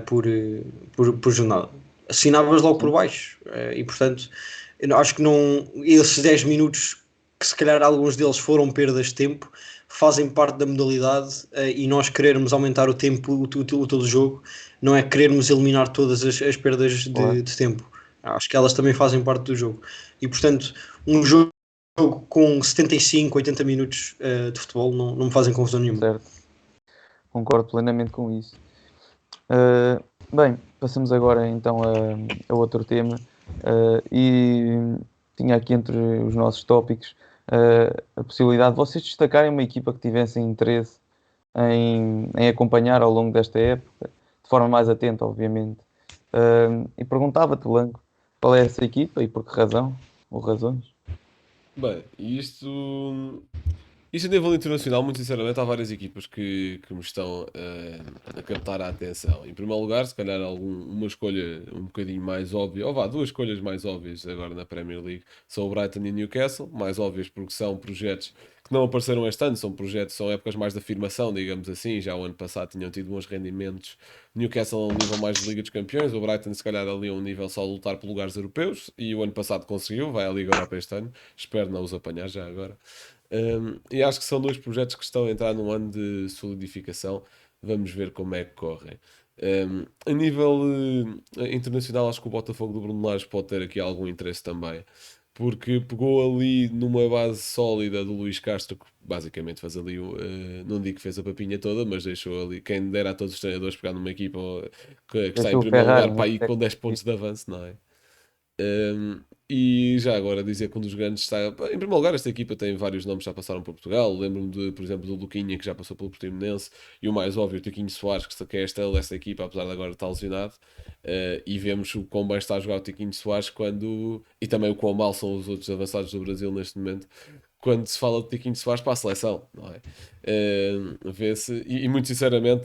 por jornada, assinavas logo por baixo, e portanto eu acho que não, esses 10 minutos que se calhar alguns deles foram perdas de tempo, fazem parte da modalidade, e nós querermos aumentar o tempo, todo o jogo, não é querermos eliminar todas as perdas Claro. de tempo. Acho que elas também fazem parte do jogo. E portanto, um jogo com 75, 80 minutos de futebol não me fazem confusão nenhuma. Certo. Concordo plenamente com isso. Bem, passamos agora então a outro tema. E tinha aqui entre os nossos tópicos a possibilidade de vocês destacarem uma equipa que tivessem interesse em acompanhar ao longo desta época, de forma mais atenta, obviamente. E perguntava-te, Blanco, qual é essa equipa e por que razão, ou razões? Bem, isto a nível internacional, muito sinceramente, há várias equipas que me estão a captar a atenção. Em primeiro lugar, se calhar uma escolha um bocadinho mais óbvia, ou vá, duas escolhas mais óbvias agora na Premier League, são o Brighton e o Newcastle, mais óbvias porque são projetos que não apareceram este ano, são épocas mais de afirmação, digamos assim, já o ano passado tinham tido bons rendimentos. Newcastle a um nível mais de Liga dos Campeões, o Brighton se calhar ali a um nível só de lutar por lugares europeus, e o ano passado conseguiu, vai à Liga Europa este ano, espero não os apanhar já agora. E acho que são dois projetos que estão a entrar num ano de solidificação. Vamos ver como é que correm. A nível internacional, acho que o Botafogo do Bruno Lage pode ter aqui algum interesse também, porque pegou ali numa base sólida do Luís Castro, que basicamente faz ali, não digo que fez a papinha toda, mas deixou ali, quem dera a todos os treinadores pegar numa equipa que está em Deixou o primeiro Ferrari, lugar né? para ir com 10 pontos de avanço, não é? E já agora dizer que um dos grandes está. Em primeiro lugar, esta equipa tem vários nomes que já passaram por Portugal. Lembro-me, por exemplo, do Luquinha, que já passou pelo Portimonense, e o mais óbvio, o Tiquinho Soares, que é a estrela desta equipa, apesar de agora estar lesionado. E vemos o quão bem está a jogar o Tiquinho Soares quando. E também o quão mal são os outros avançados do Brasil neste momento. Quando se fala de Tiquinho Soares para a seleção, não é? Vê-se, e muito sinceramente,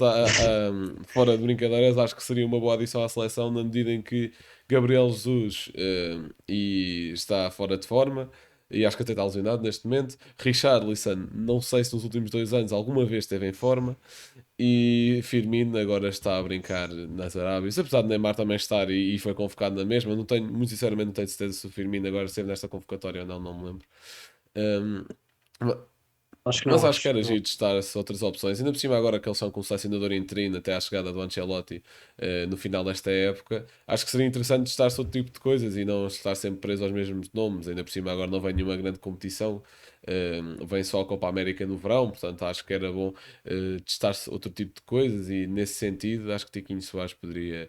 fora de brincadeiras, acho que seria uma boa adição à seleção na medida em que Gabriel Jesus e está fora de forma e acho que até está lesionado neste momento. Richarlison, não sei se nos últimos 2 anos alguma vez esteve em forma. E Firmino agora está a brincar nas Arábias, apesar de Neymar também estar e foi convocado na mesma. Não tenho, muito sinceramente, não tenho certeza se o Firmino agora esteve nesta convocatória ou não, não me lembro. Um, Acho que mas não, acho que acho era que não. giro testar-se outras opções. Ainda por cima, agora que eles são com o selecionador interino até à chegada do Ancelotti no final desta época, acho que seria interessante testar-se outro tipo de coisas e não estar sempre preso aos mesmos nomes. Ainda por cima, agora não vem nenhuma grande competição, vem só a Copa América no verão, portanto, acho que era bom testar-se outro tipo de coisas e nesse sentido, acho que Tiquinho Soares poderia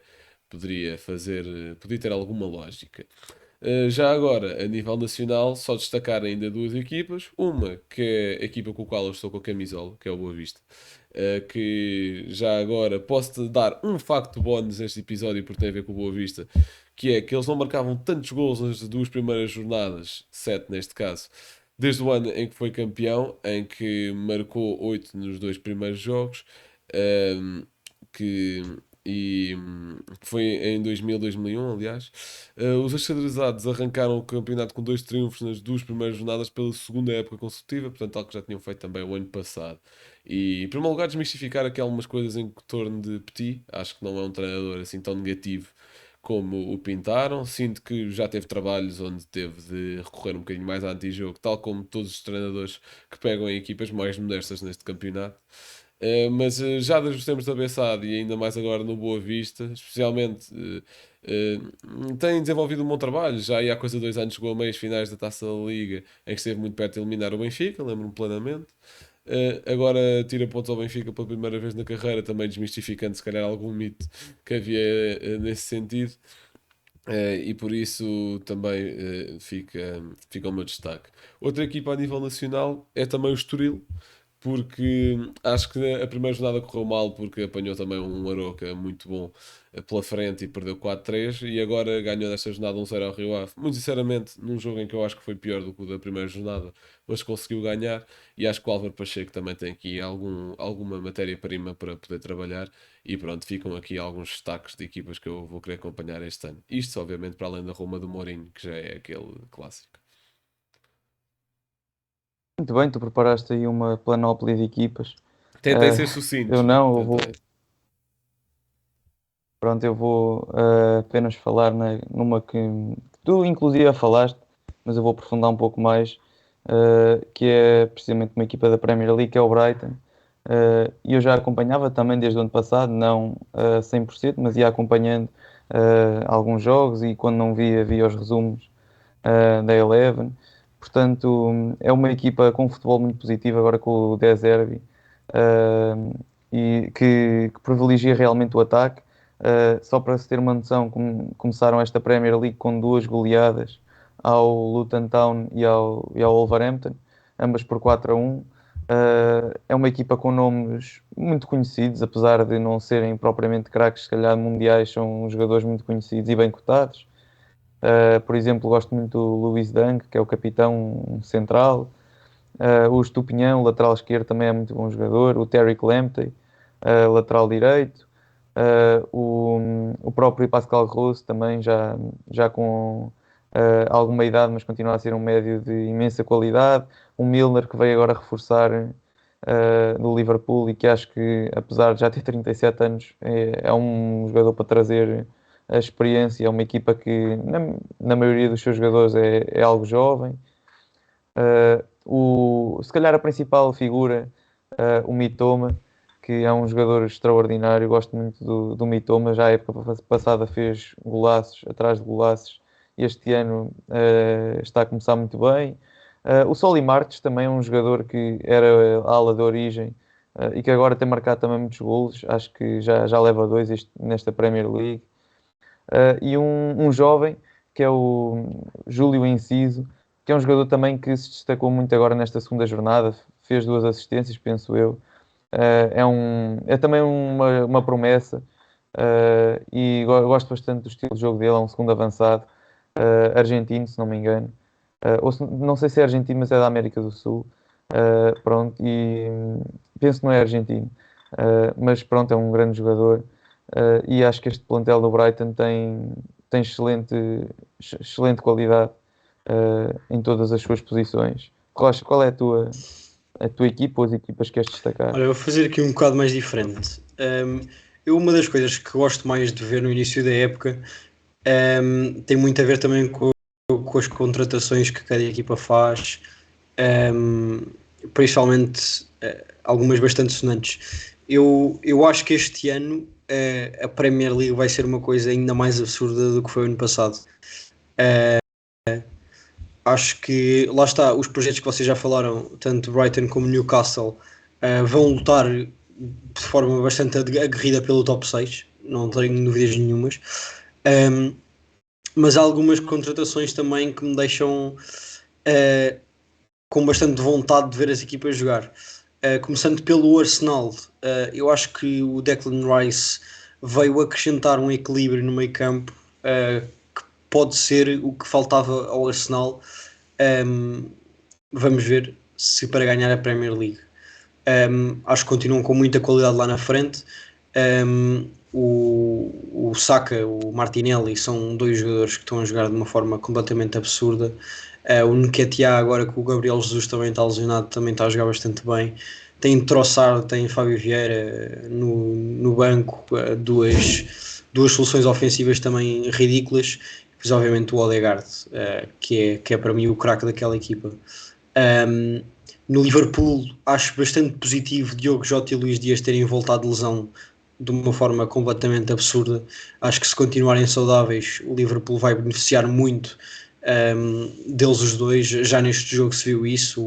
fazer, poderia ter alguma lógica. Já agora, a nível nacional, só destacar ainda duas equipas. Uma, que é a equipa com a qual eu estou com a camisola, que é o Boa Vista. Que já agora posso-te dar um facto bónus neste episódio, porque tem a ver com o Boa Vista, que é que eles não marcavam tantos gols nas duas primeiras jornadas, 7 neste caso, desde o ano em que foi campeão, em que marcou 8 nos dois primeiros jogos. ehm, que, que foi em 2000, 2001, aliás. Os achadrezados arrancaram o campeonato com 2 triunfos nas duas primeiras jornadas pela segunda época consecutiva, portanto, algo que já tinham feito também o ano passado. E, em primeiro lugar, desmistificar aqui algumas coisas em torno de Petit. Acho que não é um treinador assim tão negativo como o pintaram. Sinto que já teve trabalhos onde teve de recorrer um bocadinho mais a antijogo, tal como todos os treinadores que pegam em equipas mais modestas neste campeonato. Mas já desde os tempos da Bessade e ainda mais agora no Boa Vista, especialmente, tem desenvolvido um bom trabalho. Já aí há coisa de 2 anos chegou a meias finais da Taça da Liga, em que esteve muito perto de eliminar o Benfica, lembro-me plenamente. Agora tira pontos ao Benfica pela primeira vez na carreira, também desmistificando se calhar algum mito que havia nesse sentido. E por isso também fica o meu destaque. Outra equipa a nível nacional é também o Estoril, porque acho que a primeira jornada correu mal porque apanhou também um Aroca muito bom pela frente e perdeu 4-3 e agora ganhou nesta jornada 1-0 ao Rio Ave. Muito sinceramente, num jogo em que eu acho que foi pior do que o da primeira jornada, mas conseguiu ganhar e acho que o Álvaro Pacheco também tem aqui alguma matéria-prima para poder trabalhar e pronto, ficam aqui alguns destaques de equipas que eu vou querer acompanhar este ano. Isto, obviamente, para além da Roma do Mourinho, que já é aquele clássico. Muito bem, tu preparaste aí uma panóplia de equipas. Tentei ser Ah, sucinto. eu não, eu vou, Tentei. pronto, eu vou apenas falar numa que tu inclusive falaste, mas eu vou aprofundar um pouco mais, que é precisamente uma equipa da Premier League, que é o Brighton. E eu já acompanhava também desde o ano passado, não a 100%, mas ia acompanhando alguns jogos e quando não via os resumos da Eleven. Portanto, é uma equipa com um futebol muito positivo, agora com o De Zerbi, e que privilegia realmente o ataque. Só para se ter uma noção, começaram esta Premier League com 2 goleadas ao Luton Town e ao Wolverhampton, ambas por 4-1. É uma equipa com nomes muito conhecidos, apesar de não serem propriamente craques, se calhar mundiais, são jogadores muito conhecidos e bem cotados. Por exemplo, gosto muito do Luís Dunk, que é o capitão central. O Estupinhão, lateral esquerdo, também é muito bom jogador. O Terry Lamptey, lateral direito. O próprio Pascal Gross, também já com alguma idade, mas continua a ser um médio de imensa qualidade. O Milner, que veio agora reforçar do Liverpool e que acho que, apesar de já ter 37 anos, é um jogador para trazer a experiência. É uma equipa que, na maioria dos seus jogadores, é algo jovem. Se calhar a principal figura, o Mitoma, que é um jogador extraordinário. Gosto muito do Mitoma. Já a época passada fez golaços atrás de golaços. Este ano está a começar muito bem. O Solly Martins também é um jogador que era ala de origem e que agora tem marcado também muitos golos. Acho que já leva 2 nesta Premier League. E um jovem, que é o Júlio Enciso, que é um jogador também que se destacou muito agora nesta segunda jornada. Fez 2 assistências, penso eu. É também uma promessa e gosto bastante do estilo de jogo dele. É um segundo avançado argentino, se não me engano. Não sei se é argentino, mas é da América do Sul. Pronto, e penso que não é argentino, mas pronto, é um grande jogador. E acho que este plantel do Brighton tem excelente qualidade em todas as suas posições. Rocha, qual é a tua equipa ou as equipas que queres destacar? Olha, eu vou fazer aqui um bocado mais diferente. Uma das coisas que gosto mais de ver no início da época tem muito a ver também com as contratações que cada equipa faz, principalmente algumas bastante sonantes. Eu acho que este ano a Premier League vai ser uma coisa ainda mais absurda do que foi o ano passado. Acho que, lá está, os projetos que vocês já falaram, tanto Brighton como Newcastle, vão lutar de forma bastante aguerrida pelo top 6, não tenho dúvidas nenhumas. Mas há algumas contratações também que me deixam com bastante vontade de ver as equipas jogar. Começando pelo Arsenal, eu acho que o Declan Rice veio acrescentar um equilíbrio no meio campo que pode ser o que faltava ao Arsenal. Vamos ver se para ganhar a Premier League. Acho que continuam com muita qualidade lá na frente. O Saka, o Martinelli são 2 jogadores que estão a jogar de uma forma completamente absurda. O Nketiah, agora que o Gabriel Jesus também está lesionado, também está a jogar bastante bem. Tem Trossard, tem Fábio Vieira no banco, duas soluções ofensivas também ridículas. Depois obviamente o Odegaard, que é para mim o craque daquela equipa. No Liverpool acho bastante positivo Diogo Jota e Luís Dias terem voltado de lesão de uma forma completamente absurda. Acho que se continuarem saudáveis o Liverpool vai beneficiar muito deles os dois. Já neste jogo se viu isso,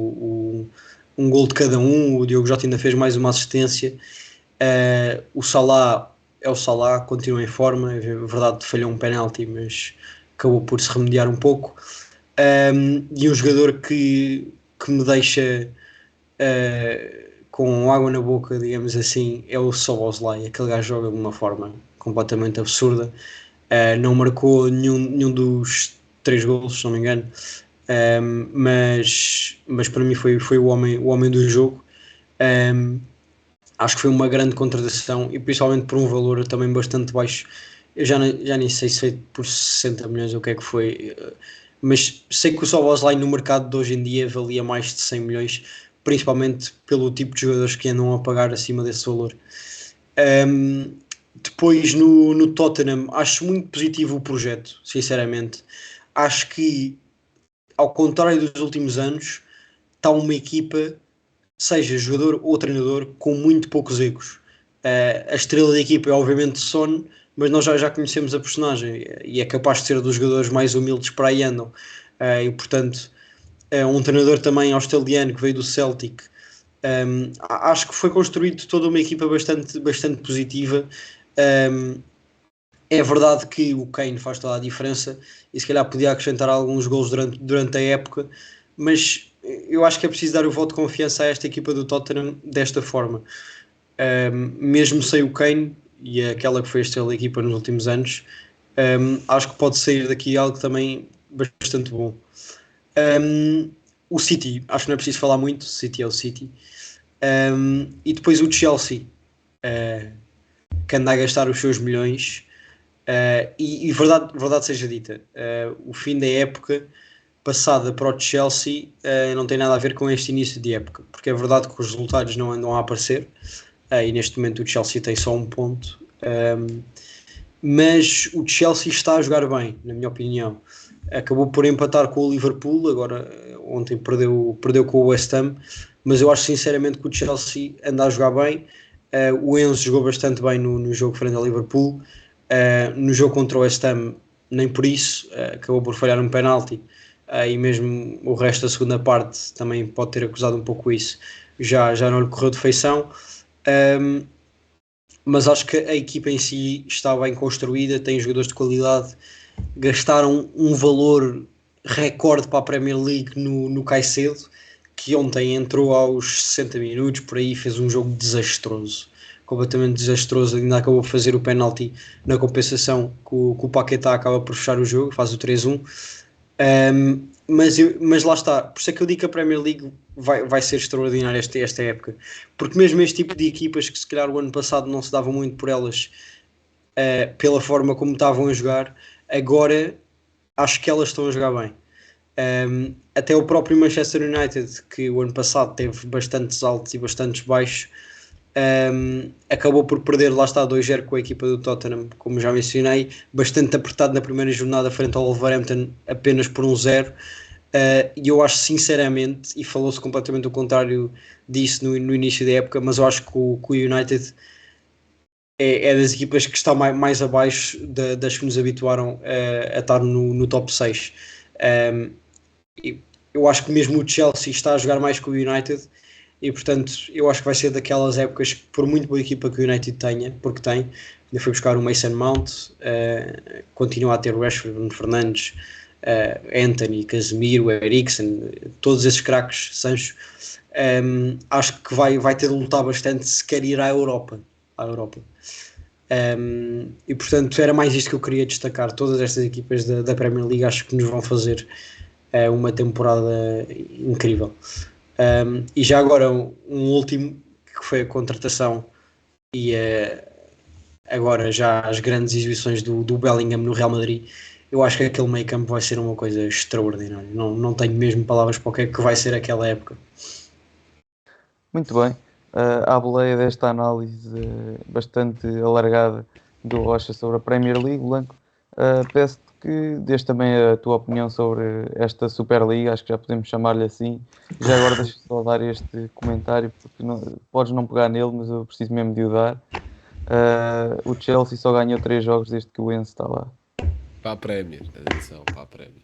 um gol de cada um. O Diogo Jota ainda fez mais uma assistência. O Salah é o Salah, continua em forma. É verdade, falhou um penalti, mas acabou por se remediar um pouco. E um jogador que me deixa com água na boca, digamos assim, é o Szoboszlai. Aquele gajo joga de uma forma completamente absurda. Não marcou nenhum dos 3 golos, se não me engano, mas para mim foi o homem do jogo. Acho que foi uma grande contratação e principalmente por um valor também bastante baixo. Eu já nem sei se foi por 60 milhões ou o que é que foi, mas sei que o Szoboszlai no mercado de hoje em dia valia mais de 100 milhões, principalmente pelo tipo de jogadores que andam a pagar acima desse valor. Depois no Tottenham, acho muito positivo o projeto, sinceramente. Acho que, ao contrário dos últimos anos, está uma equipa, seja jogador ou treinador, com muito poucos erros. A estrela da equipa é obviamente Son, mas nós já conhecemos a personagem e é capaz de ser dos jogadores mais humildes para aí andam. E portanto, um treinador também australiano que veio do Celtic. Acho que foi construído toda uma equipa bastante positiva. É verdade que o Kane faz toda a diferença e se calhar podia acrescentar alguns gols durante a época, mas eu acho que é preciso dar o voto de confiança a esta equipa do Tottenham desta forma. Mesmo sem o Kane e aquela que foi a estrela da equipa nos últimos anos, acho que pode sair daqui algo também bastante bom. O City, acho que não é preciso falar muito, o City é o City. E depois o Chelsea, que anda a gastar os seus milhões. E verdade seja dita, o fim da época passada para o Chelsea não tem nada a ver com este início de época, porque é verdade que os resultados não andam a aparecer, e neste momento o Chelsea tem só um ponto, mas o Chelsea está a jogar bem, na minha opinião. Acabou por empatar com o Liverpool, agora ontem perdeu com o West Ham, mas eu acho sinceramente que o Chelsea anda a jogar bem. O Enzo jogou bastante bem no jogo frente ao Liverpool. No jogo contra o West Ham nem por isso, acabou por falhar um penalti, e mesmo o resto da segunda parte também pode ter acusado um pouco isso, já não lhe correu de feição. Mas acho que a equipa em si está bem construída, tem jogadores de qualidade, gastaram um valor recorde para a Premier League no Caicedo, que ontem entrou aos 60 minutos, por aí fez um jogo desastroso, completamente desastroso, ainda acabou por fazer o penalti na compensação, que o Paquetá acaba por fechar o jogo, faz o 3-1. Mas lá está, por isso é que eu digo que a Premier League vai ser extraordinária esta época, porque mesmo este tipo de equipas que se calhar o ano passado não se dava muito por elas, pela forma como estavam a jogar, agora acho que elas estão a jogar bem. Até o próprio Manchester United, que o ano passado teve bastantes altos e bastantes baixos, acabou por perder, lá está, 2-0 com a equipa do Tottenham, como já mencionei, bastante apertado na primeira jornada frente ao Wolverhampton, apenas por 1-0. E eu acho sinceramente, e falou-se completamente o contrário disso no início da época, mas eu acho que o United é das equipas que está mais abaixo das que nos habituaram a estar no top 6. Eu acho que mesmo o Chelsea está a jogar mais que o United, e portanto eu acho que vai ser daquelas épocas que, por muito boa equipa que o United tenha, porque tem, ainda foi buscar o Mason Mount, continua a ter o Rashford, Bruno Fernandes, Anthony, Casemiro, Eriksen, todos esses craques, Sancho, acho que vai ter de lutar bastante se quer ir à Europa. E portanto era mais isto que eu queria destacar. Todas estas equipas da Premier League acho que nos vão fazer uma temporada incrível. E já agora um último, que foi a contratação e agora já as grandes exibições do Bellingham no Real Madrid. Eu acho que aquele meio campo vai ser uma coisa extraordinária. Não tenho mesmo palavras para o que é que vai ser aquela época. Muito bem. À boleia desta análise bastante alargada do Rocha sobre a Premier League, Blanco, peço-te que dês também a tua opinião sobre esta Superliga, acho que já podemos chamar-lhe assim. Já agora deixa só dar este comentário, porque podes não pegar nele, mas eu preciso mesmo de o dar. O Chelsea só ganhou 3 jogos desde que o Enzo está lá. Para a Premier, atenção, para a Premier.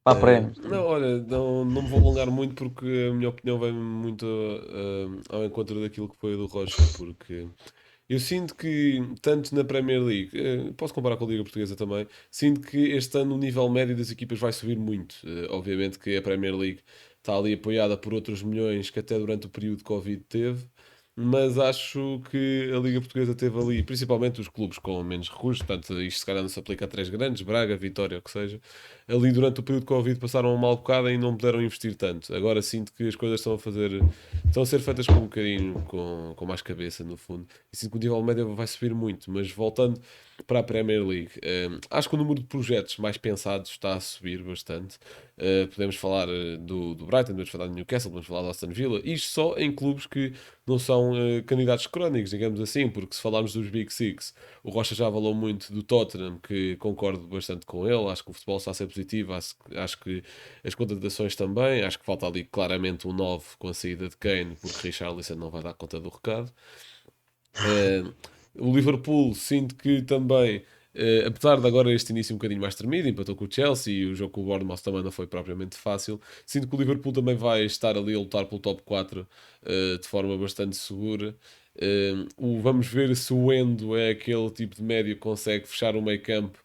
Para a Premier. Não, olha, não me vou alongar muito porque a minha opinião vai muito ao encontro daquilo que foi a do Rocha, porque eu sinto que, tanto na Premier League, posso comparar com a Liga Portuguesa também, sinto que este ano o nível médio das equipas vai subir muito. Obviamente que a Premier League está ali apoiada por outros milhões que até durante o período de Covid teve, mas acho que a Liga Portuguesa teve ali, principalmente os clubes com menos recursos, portanto isto se calhar não se aplica a 3 grandes, Braga, Vitória, o que seja, ali durante o período de Covid passaram um mal bocado e não puderam investir tanto. Agora sinto que as coisas estão a ser feitas com um bocadinho, com mais cabeça no fundo, e sinto que o nível médio vai subir muito. Mas voltando para a Premier League, acho que o número de projetos mais pensados está a subir bastante. Podemos falar do Brighton, podemos falar do Newcastle, podemos falar do Aston Villa, isto só em clubes que não são são candidatos crónicos, digamos assim, porque se falarmos dos Big Six, o Rocha já falou muito do Tottenham, que concordo bastante com ele, acho que o futebol está a ser positivo, acho que as contratações também, acho que falta ali claramente um 9 com a saída de Kane, porque Richarlison não vai dar conta do recado. Eh, o Liverpool, sinto que também, apesar de agora este início um bocadinho mais tremido, empatou com o Chelsea e o jogo com o Bournemouth também não foi propriamente fácil. Sinto que o Liverpool também vai estar ali a lutar pelo top 4 de forma bastante segura. Vamos ver se o Endo é aquele tipo de médio que consegue fechar o meio campo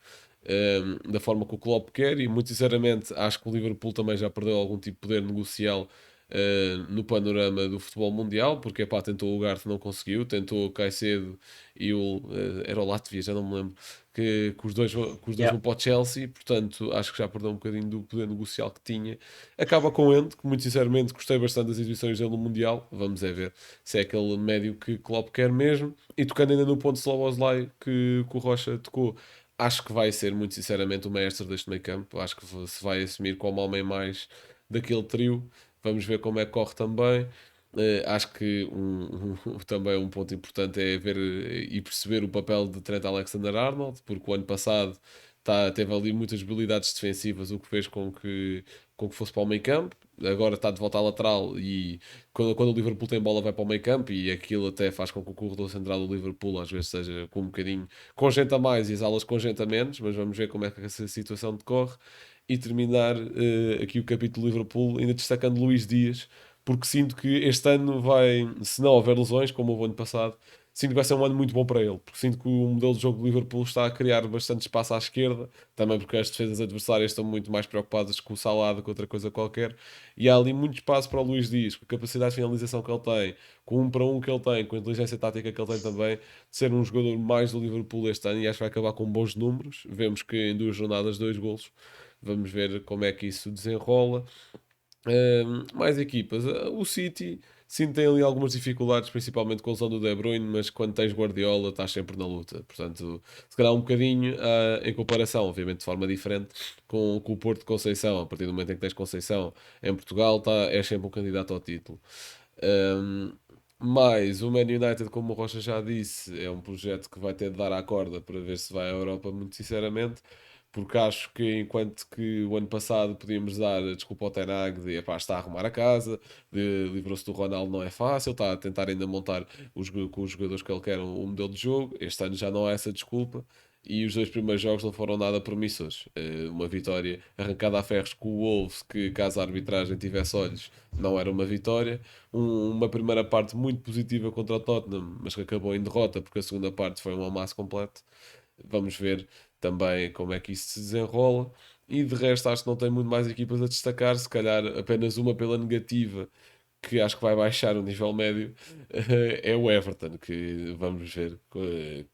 da forma que o Klopp quer, e muito sinceramente acho que o Liverpool também já perdeu algum tipo de poder negocial no panorama do futebol mundial, porque epá, tentou o Garth, não conseguiu, tentou o Caicedo e era o Latvia, já não me lembro, que os dois Yeah. vão para o Chelsea, portanto acho que já perdeu um bocadinho do poder negocial que tinha. Acaba com o Endo, que muito sinceramente gostei bastante das exibições dele no Mundial, vamos é ver se é aquele médio que Klopp quer mesmo, e tocando ainda no ponto de Szoboszlai que o Rocha tocou. Acho que vai ser, muito sinceramente, o mestre deste meio campo. Acho que se vai assumir como homem mais daquele trio. Vamos ver como é que corre também. Acho que também um ponto importante é ver e perceber o papel de Trent Alexander-Arnold, porque o ano passado teve ali muitas habilidades defensivas, o que fez com que fosse para o meio campo. Agora está de volta à lateral e quando o Liverpool tem bola vai para o meio campo, e aquilo até faz com que o corredor central do Liverpool às vezes seja com um bocadinho congenta mais e as alas congenta menos, mas vamos ver como é que essa situação decorre. E terminar aqui o capítulo do Liverpool ainda destacando Luís Dias, porque sinto que este ano vai, se não houver lesões, como houve o ano passado, sinto que vai ser um ano muito bom para ele, porque sinto que o modelo de jogo do Liverpool está a criar bastante espaço à esquerda, também porque as defesas adversárias estão muito mais preocupadas com o Salah do que outra coisa qualquer, e há ali muito espaço para o Luís Dias, com a capacidade de finalização que ele tem, com o 1 para 1 que ele tem, com a inteligência tática que ele tem também, de ser um jogador mais do Liverpool este ano, e acho que vai acabar com bons números. Vemos que em 2 jornadas 2 golos, vamos ver como é que isso desenrola. Mais equipas. O City, sim, tem ali algumas dificuldades, principalmente com a lesão do De Bruyne, mas quando tens Guardiola estás sempre na luta. Portanto, se calhar um bocadinho em comparação, obviamente de forma diferente, com o Porto de Conceição. A partir do momento em que tens Conceição em Portugal, és sempre um candidato ao título. Um, mas o Man United, como o Rocha já disse, é um projeto que vai ter de dar à corda para ver se vai à Europa, muito sinceramente, porque acho que enquanto que o ano passado podíamos dar a desculpa ao Ten Hag de epá, está a arrumar a casa, livrou-se do Ronaldo, não é fácil, está a tentar ainda montar com os jogadores que ele quer um modelo de jogo. Este ano já não há essa desculpa, e os 2 primeiros jogos não foram nada promissores. Uma vitória arrancada a ferros com o Wolves, que caso a arbitragem tivesse olhos, não era uma vitória. Uma primeira parte muito positiva contra o Tottenham, mas que acabou em derrota, porque a segunda parte foi um amasso completo. Vamos ver também como é que isso se desenrola. E de resto, acho que não tem muito mais equipas a destacar. Se calhar apenas uma pela negativa, que acho que vai baixar o nível médio, é o Everton, que vamos ver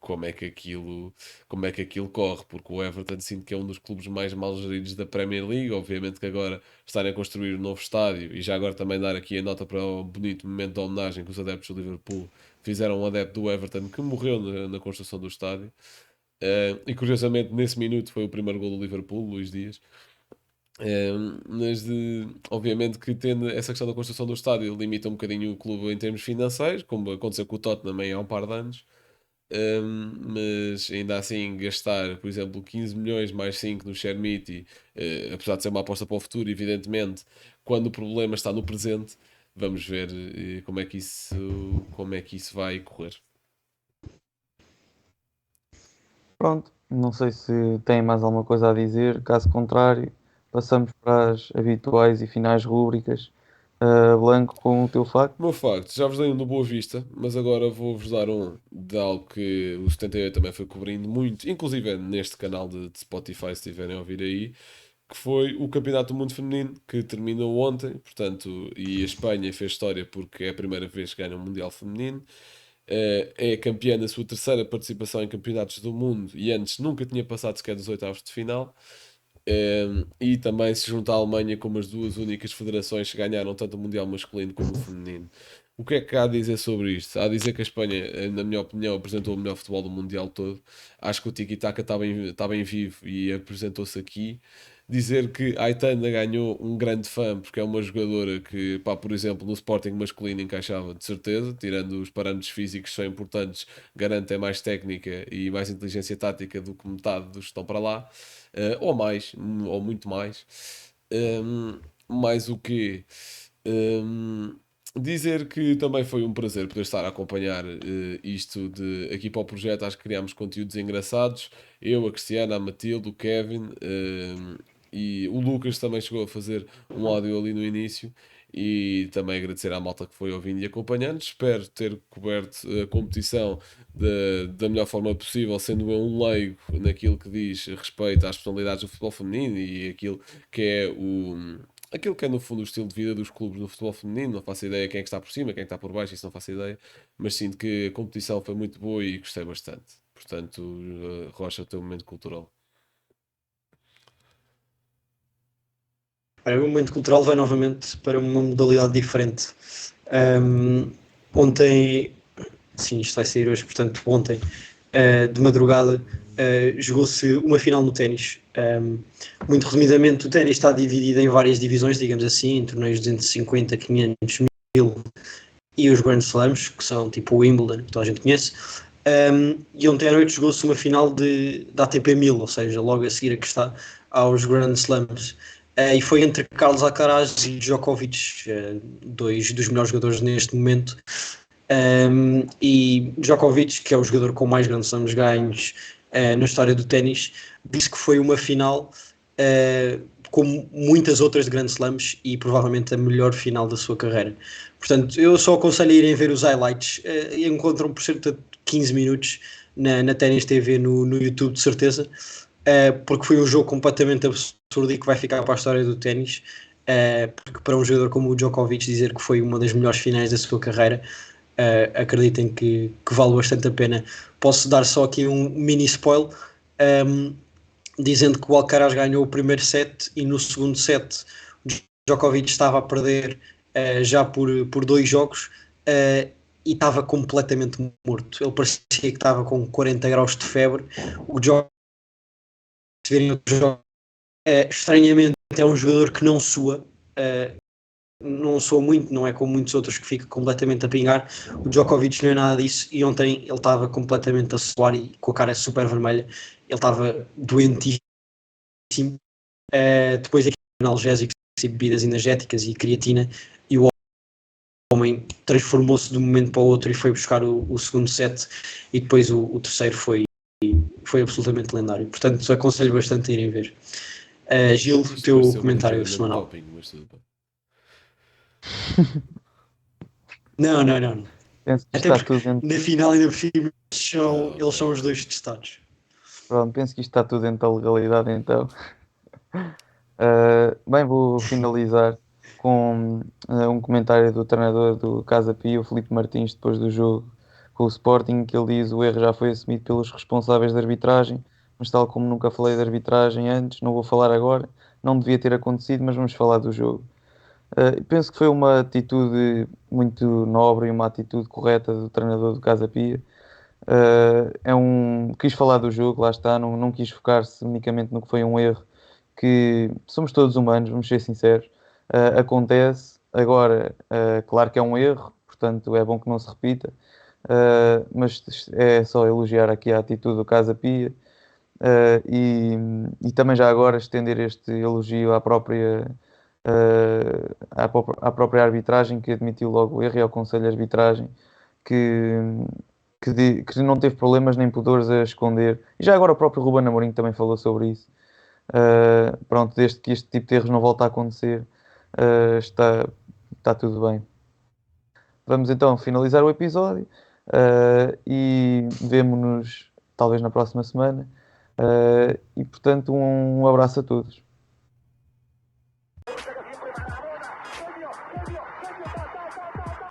como é que aquilo corre, porque o Everton sinto que é um dos clubes mais mal geridos da Premier League. Obviamente que agora estarem a construir um novo estádio, e já agora também dar aqui a nota para o bonito momento de homenagem que os adeptos do Liverpool fizeram a um adepto do Everton que morreu na construção do estádio. E curiosamente nesse minuto foi o primeiro gol do Liverpool, Luís Dias. Mas obviamente que tendo essa questão da construção do estádio limita um bocadinho o clube em termos financeiros, como aconteceu com o Tottenham há um par de anos. Mas ainda assim gastar, por exemplo, 15 milhões mais 5 no Chermiti, apesar de ser uma aposta para o futuro, evidentemente, quando o problema está no presente, vamos ver como é que isso vai correr. Pronto, não sei se tem mais alguma coisa a dizer. Caso contrário, passamos para as habituais e finais rúbricas. Blanco, com o teu facto. O meu facto, já vos dei um do Boa Vista, mas agora vou-vos dar um de algo que o 78 também foi cobrindo muito, inclusive neste canal de Spotify, se estiverem a ouvir aí, que foi o Campeonato do Mundo Feminino, que terminou ontem, portanto, e a Espanha fez história porque é a primeira vez que ganha um Mundial Feminino. É campeã na sua terceira participação em campeonatos do mundo, e antes nunca tinha passado sequer dos oitavos de final. E também se junta à Alemanha como as duas únicas federações que ganharam tanto o Mundial masculino como o feminino. O que é que há a dizer sobre isto? Há a dizer que a Espanha, na minha opinião, apresentou o melhor futebol do Mundial todo. Acho que o Tiki-Taka está bem vivo e apresentou-se aqui. Dizer que a Aitana ganhou um grande fã porque é uma jogadora que, pá, por exemplo, no Sporting masculino encaixava de certeza, tirando os parâmetros físicos que são importantes, garante mais técnica e mais inteligência tática do que metade dos que estão para lá, ou mais, ou muito mais. Mais o quê? Um, Dizer que também foi um prazer poder estar a acompanhar isto de aqui para o projeto. Acho que criámos conteúdos engraçados. Eu, a Cristiana, a Matilde, o Kevin e o Lucas também chegou a fazer um áudio ali no início. E também agradecer à malta que foi ouvindo e acompanhando. Espero ter coberto a competição da melhor forma possível, sendo eu um leigo naquilo que diz respeito às personalidades do futebol feminino e aquilo que é no fundo o estilo de vida dos clubes no futebol feminino. Não faço ideia quem é que está por cima, quem é que está por baixo, isso não faço ideia, mas sinto que a competição foi muito boa e gostei bastante. Portanto, Rocha, o teu momento cultural. Olha, o momento cultural vai novamente para uma modalidade diferente. Ontem, sim, isto vai sair hoje, portanto, ontem, de madrugada, jogou-se uma final no ténis. Muito resumidamente, o ténis está dividido em várias divisões, digamos assim, em torneios de 250, 500, 1000 e os Grand Slams, que são tipo o Wimbledon, que toda a gente conhece. E ontem à noite jogou-se uma final da ATP 1000, ou seja, logo a seguir a que está aos Grand Slams. E foi entre Carlos Alcaraz e Djokovic, dois dos melhores jogadores neste momento. E Djokovic, que é o jogador com mais Grand Slams ganhos na história do ténis, disse que foi uma final como muitas outras de Grand Slams e provavelmente a melhor final da sua carreira. Portanto, eu só aconselho a irem ver os highlights. Encontram por cerca de 15 minutos na Ténis TV no YouTube, de certeza, porque foi um jogo completamente absurdo e que vai ficar para a história do ténis, porque para um jogador como o Djokovic dizer que foi uma das melhores finais da sua carreira, acreditem que vale bastante a pena. Posso dar só aqui um mini spoiler, dizendo que o Alcaraz ganhou o primeiro set e no segundo set o Djokovic estava a perder já por 2 jogos e estava completamente morto. Ele parecia que estava com 40 graus de febre. O Djokovic, se verem outros jogos, estranhamente é um jogador que não sua, não soa muito, não é como muitos outros que fica completamente a pingar. O Djokovic não é nada disso e ontem ele estava completamente a suar e com a cara super vermelha. Ele estava doentíssimo. Depois aqui analgésicos e bebidas energéticas e creatina, e o homem transformou-se de um momento para o outro e foi buscar o segundo set, e depois o terceiro foi absolutamente lendário. Portanto, aconselho bastante a irem ver. Gil, o teu comentário semanal. Não. Penso que isto Até está porque tudo dentro. na final ainda por cima eles são os dois testados. Pronto, penso que isto está tudo dentro da legalidade, então. Bem, vou finalizar com um comentário do treinador do Casa Pia, o Filipe Martins, depois do jogo com o Sporting, que ele diz: o erro já foi assumido pelos responsáveis de arbitragem, mas tal como nunca falei de arbitragem antes, não vou falar agora, não devia ter acontecido, mas vamos falar do jogo. Penso que foi uma atitude muito nobre e uma atitude correta do treinador do Casa Pia. Quis falar do jogo, lá está, não quis focar-se unicamente no que foi um erro, que somos todos humanos, vamos ser sinceros. Acontece, agora, claro que é um erro, portanto é bom que não se repita, mas é só elogiar aqui a atitude do Casa Pia, e também já agora estender este elogio à própria arbitragem, que admitiu logo o erro, e ao Conselho de Arbitragem, que não teve problemas nem pudores a esconder, e já agora o próprio Ruben Amorim também falou sobre isso. Pronto, desde que este tipo de erros não volta a acontecer, está tudo bem. Vamos então finalizar o episódio e vemo-nos talvez na próxima semana, e portanto um abraço a todos.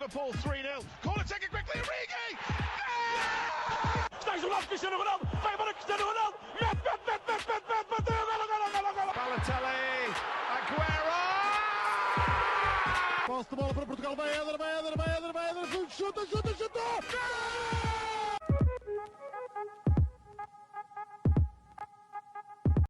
Liverpool 3-0. Corner taken quickly, Origi! Está isolado Cristiano Ronaldo, vai para Cristiano Ronaldo, mete, bateu, golo! Balotelli, Aguero! Posse de bola para Portugal, vai Éder, chuta!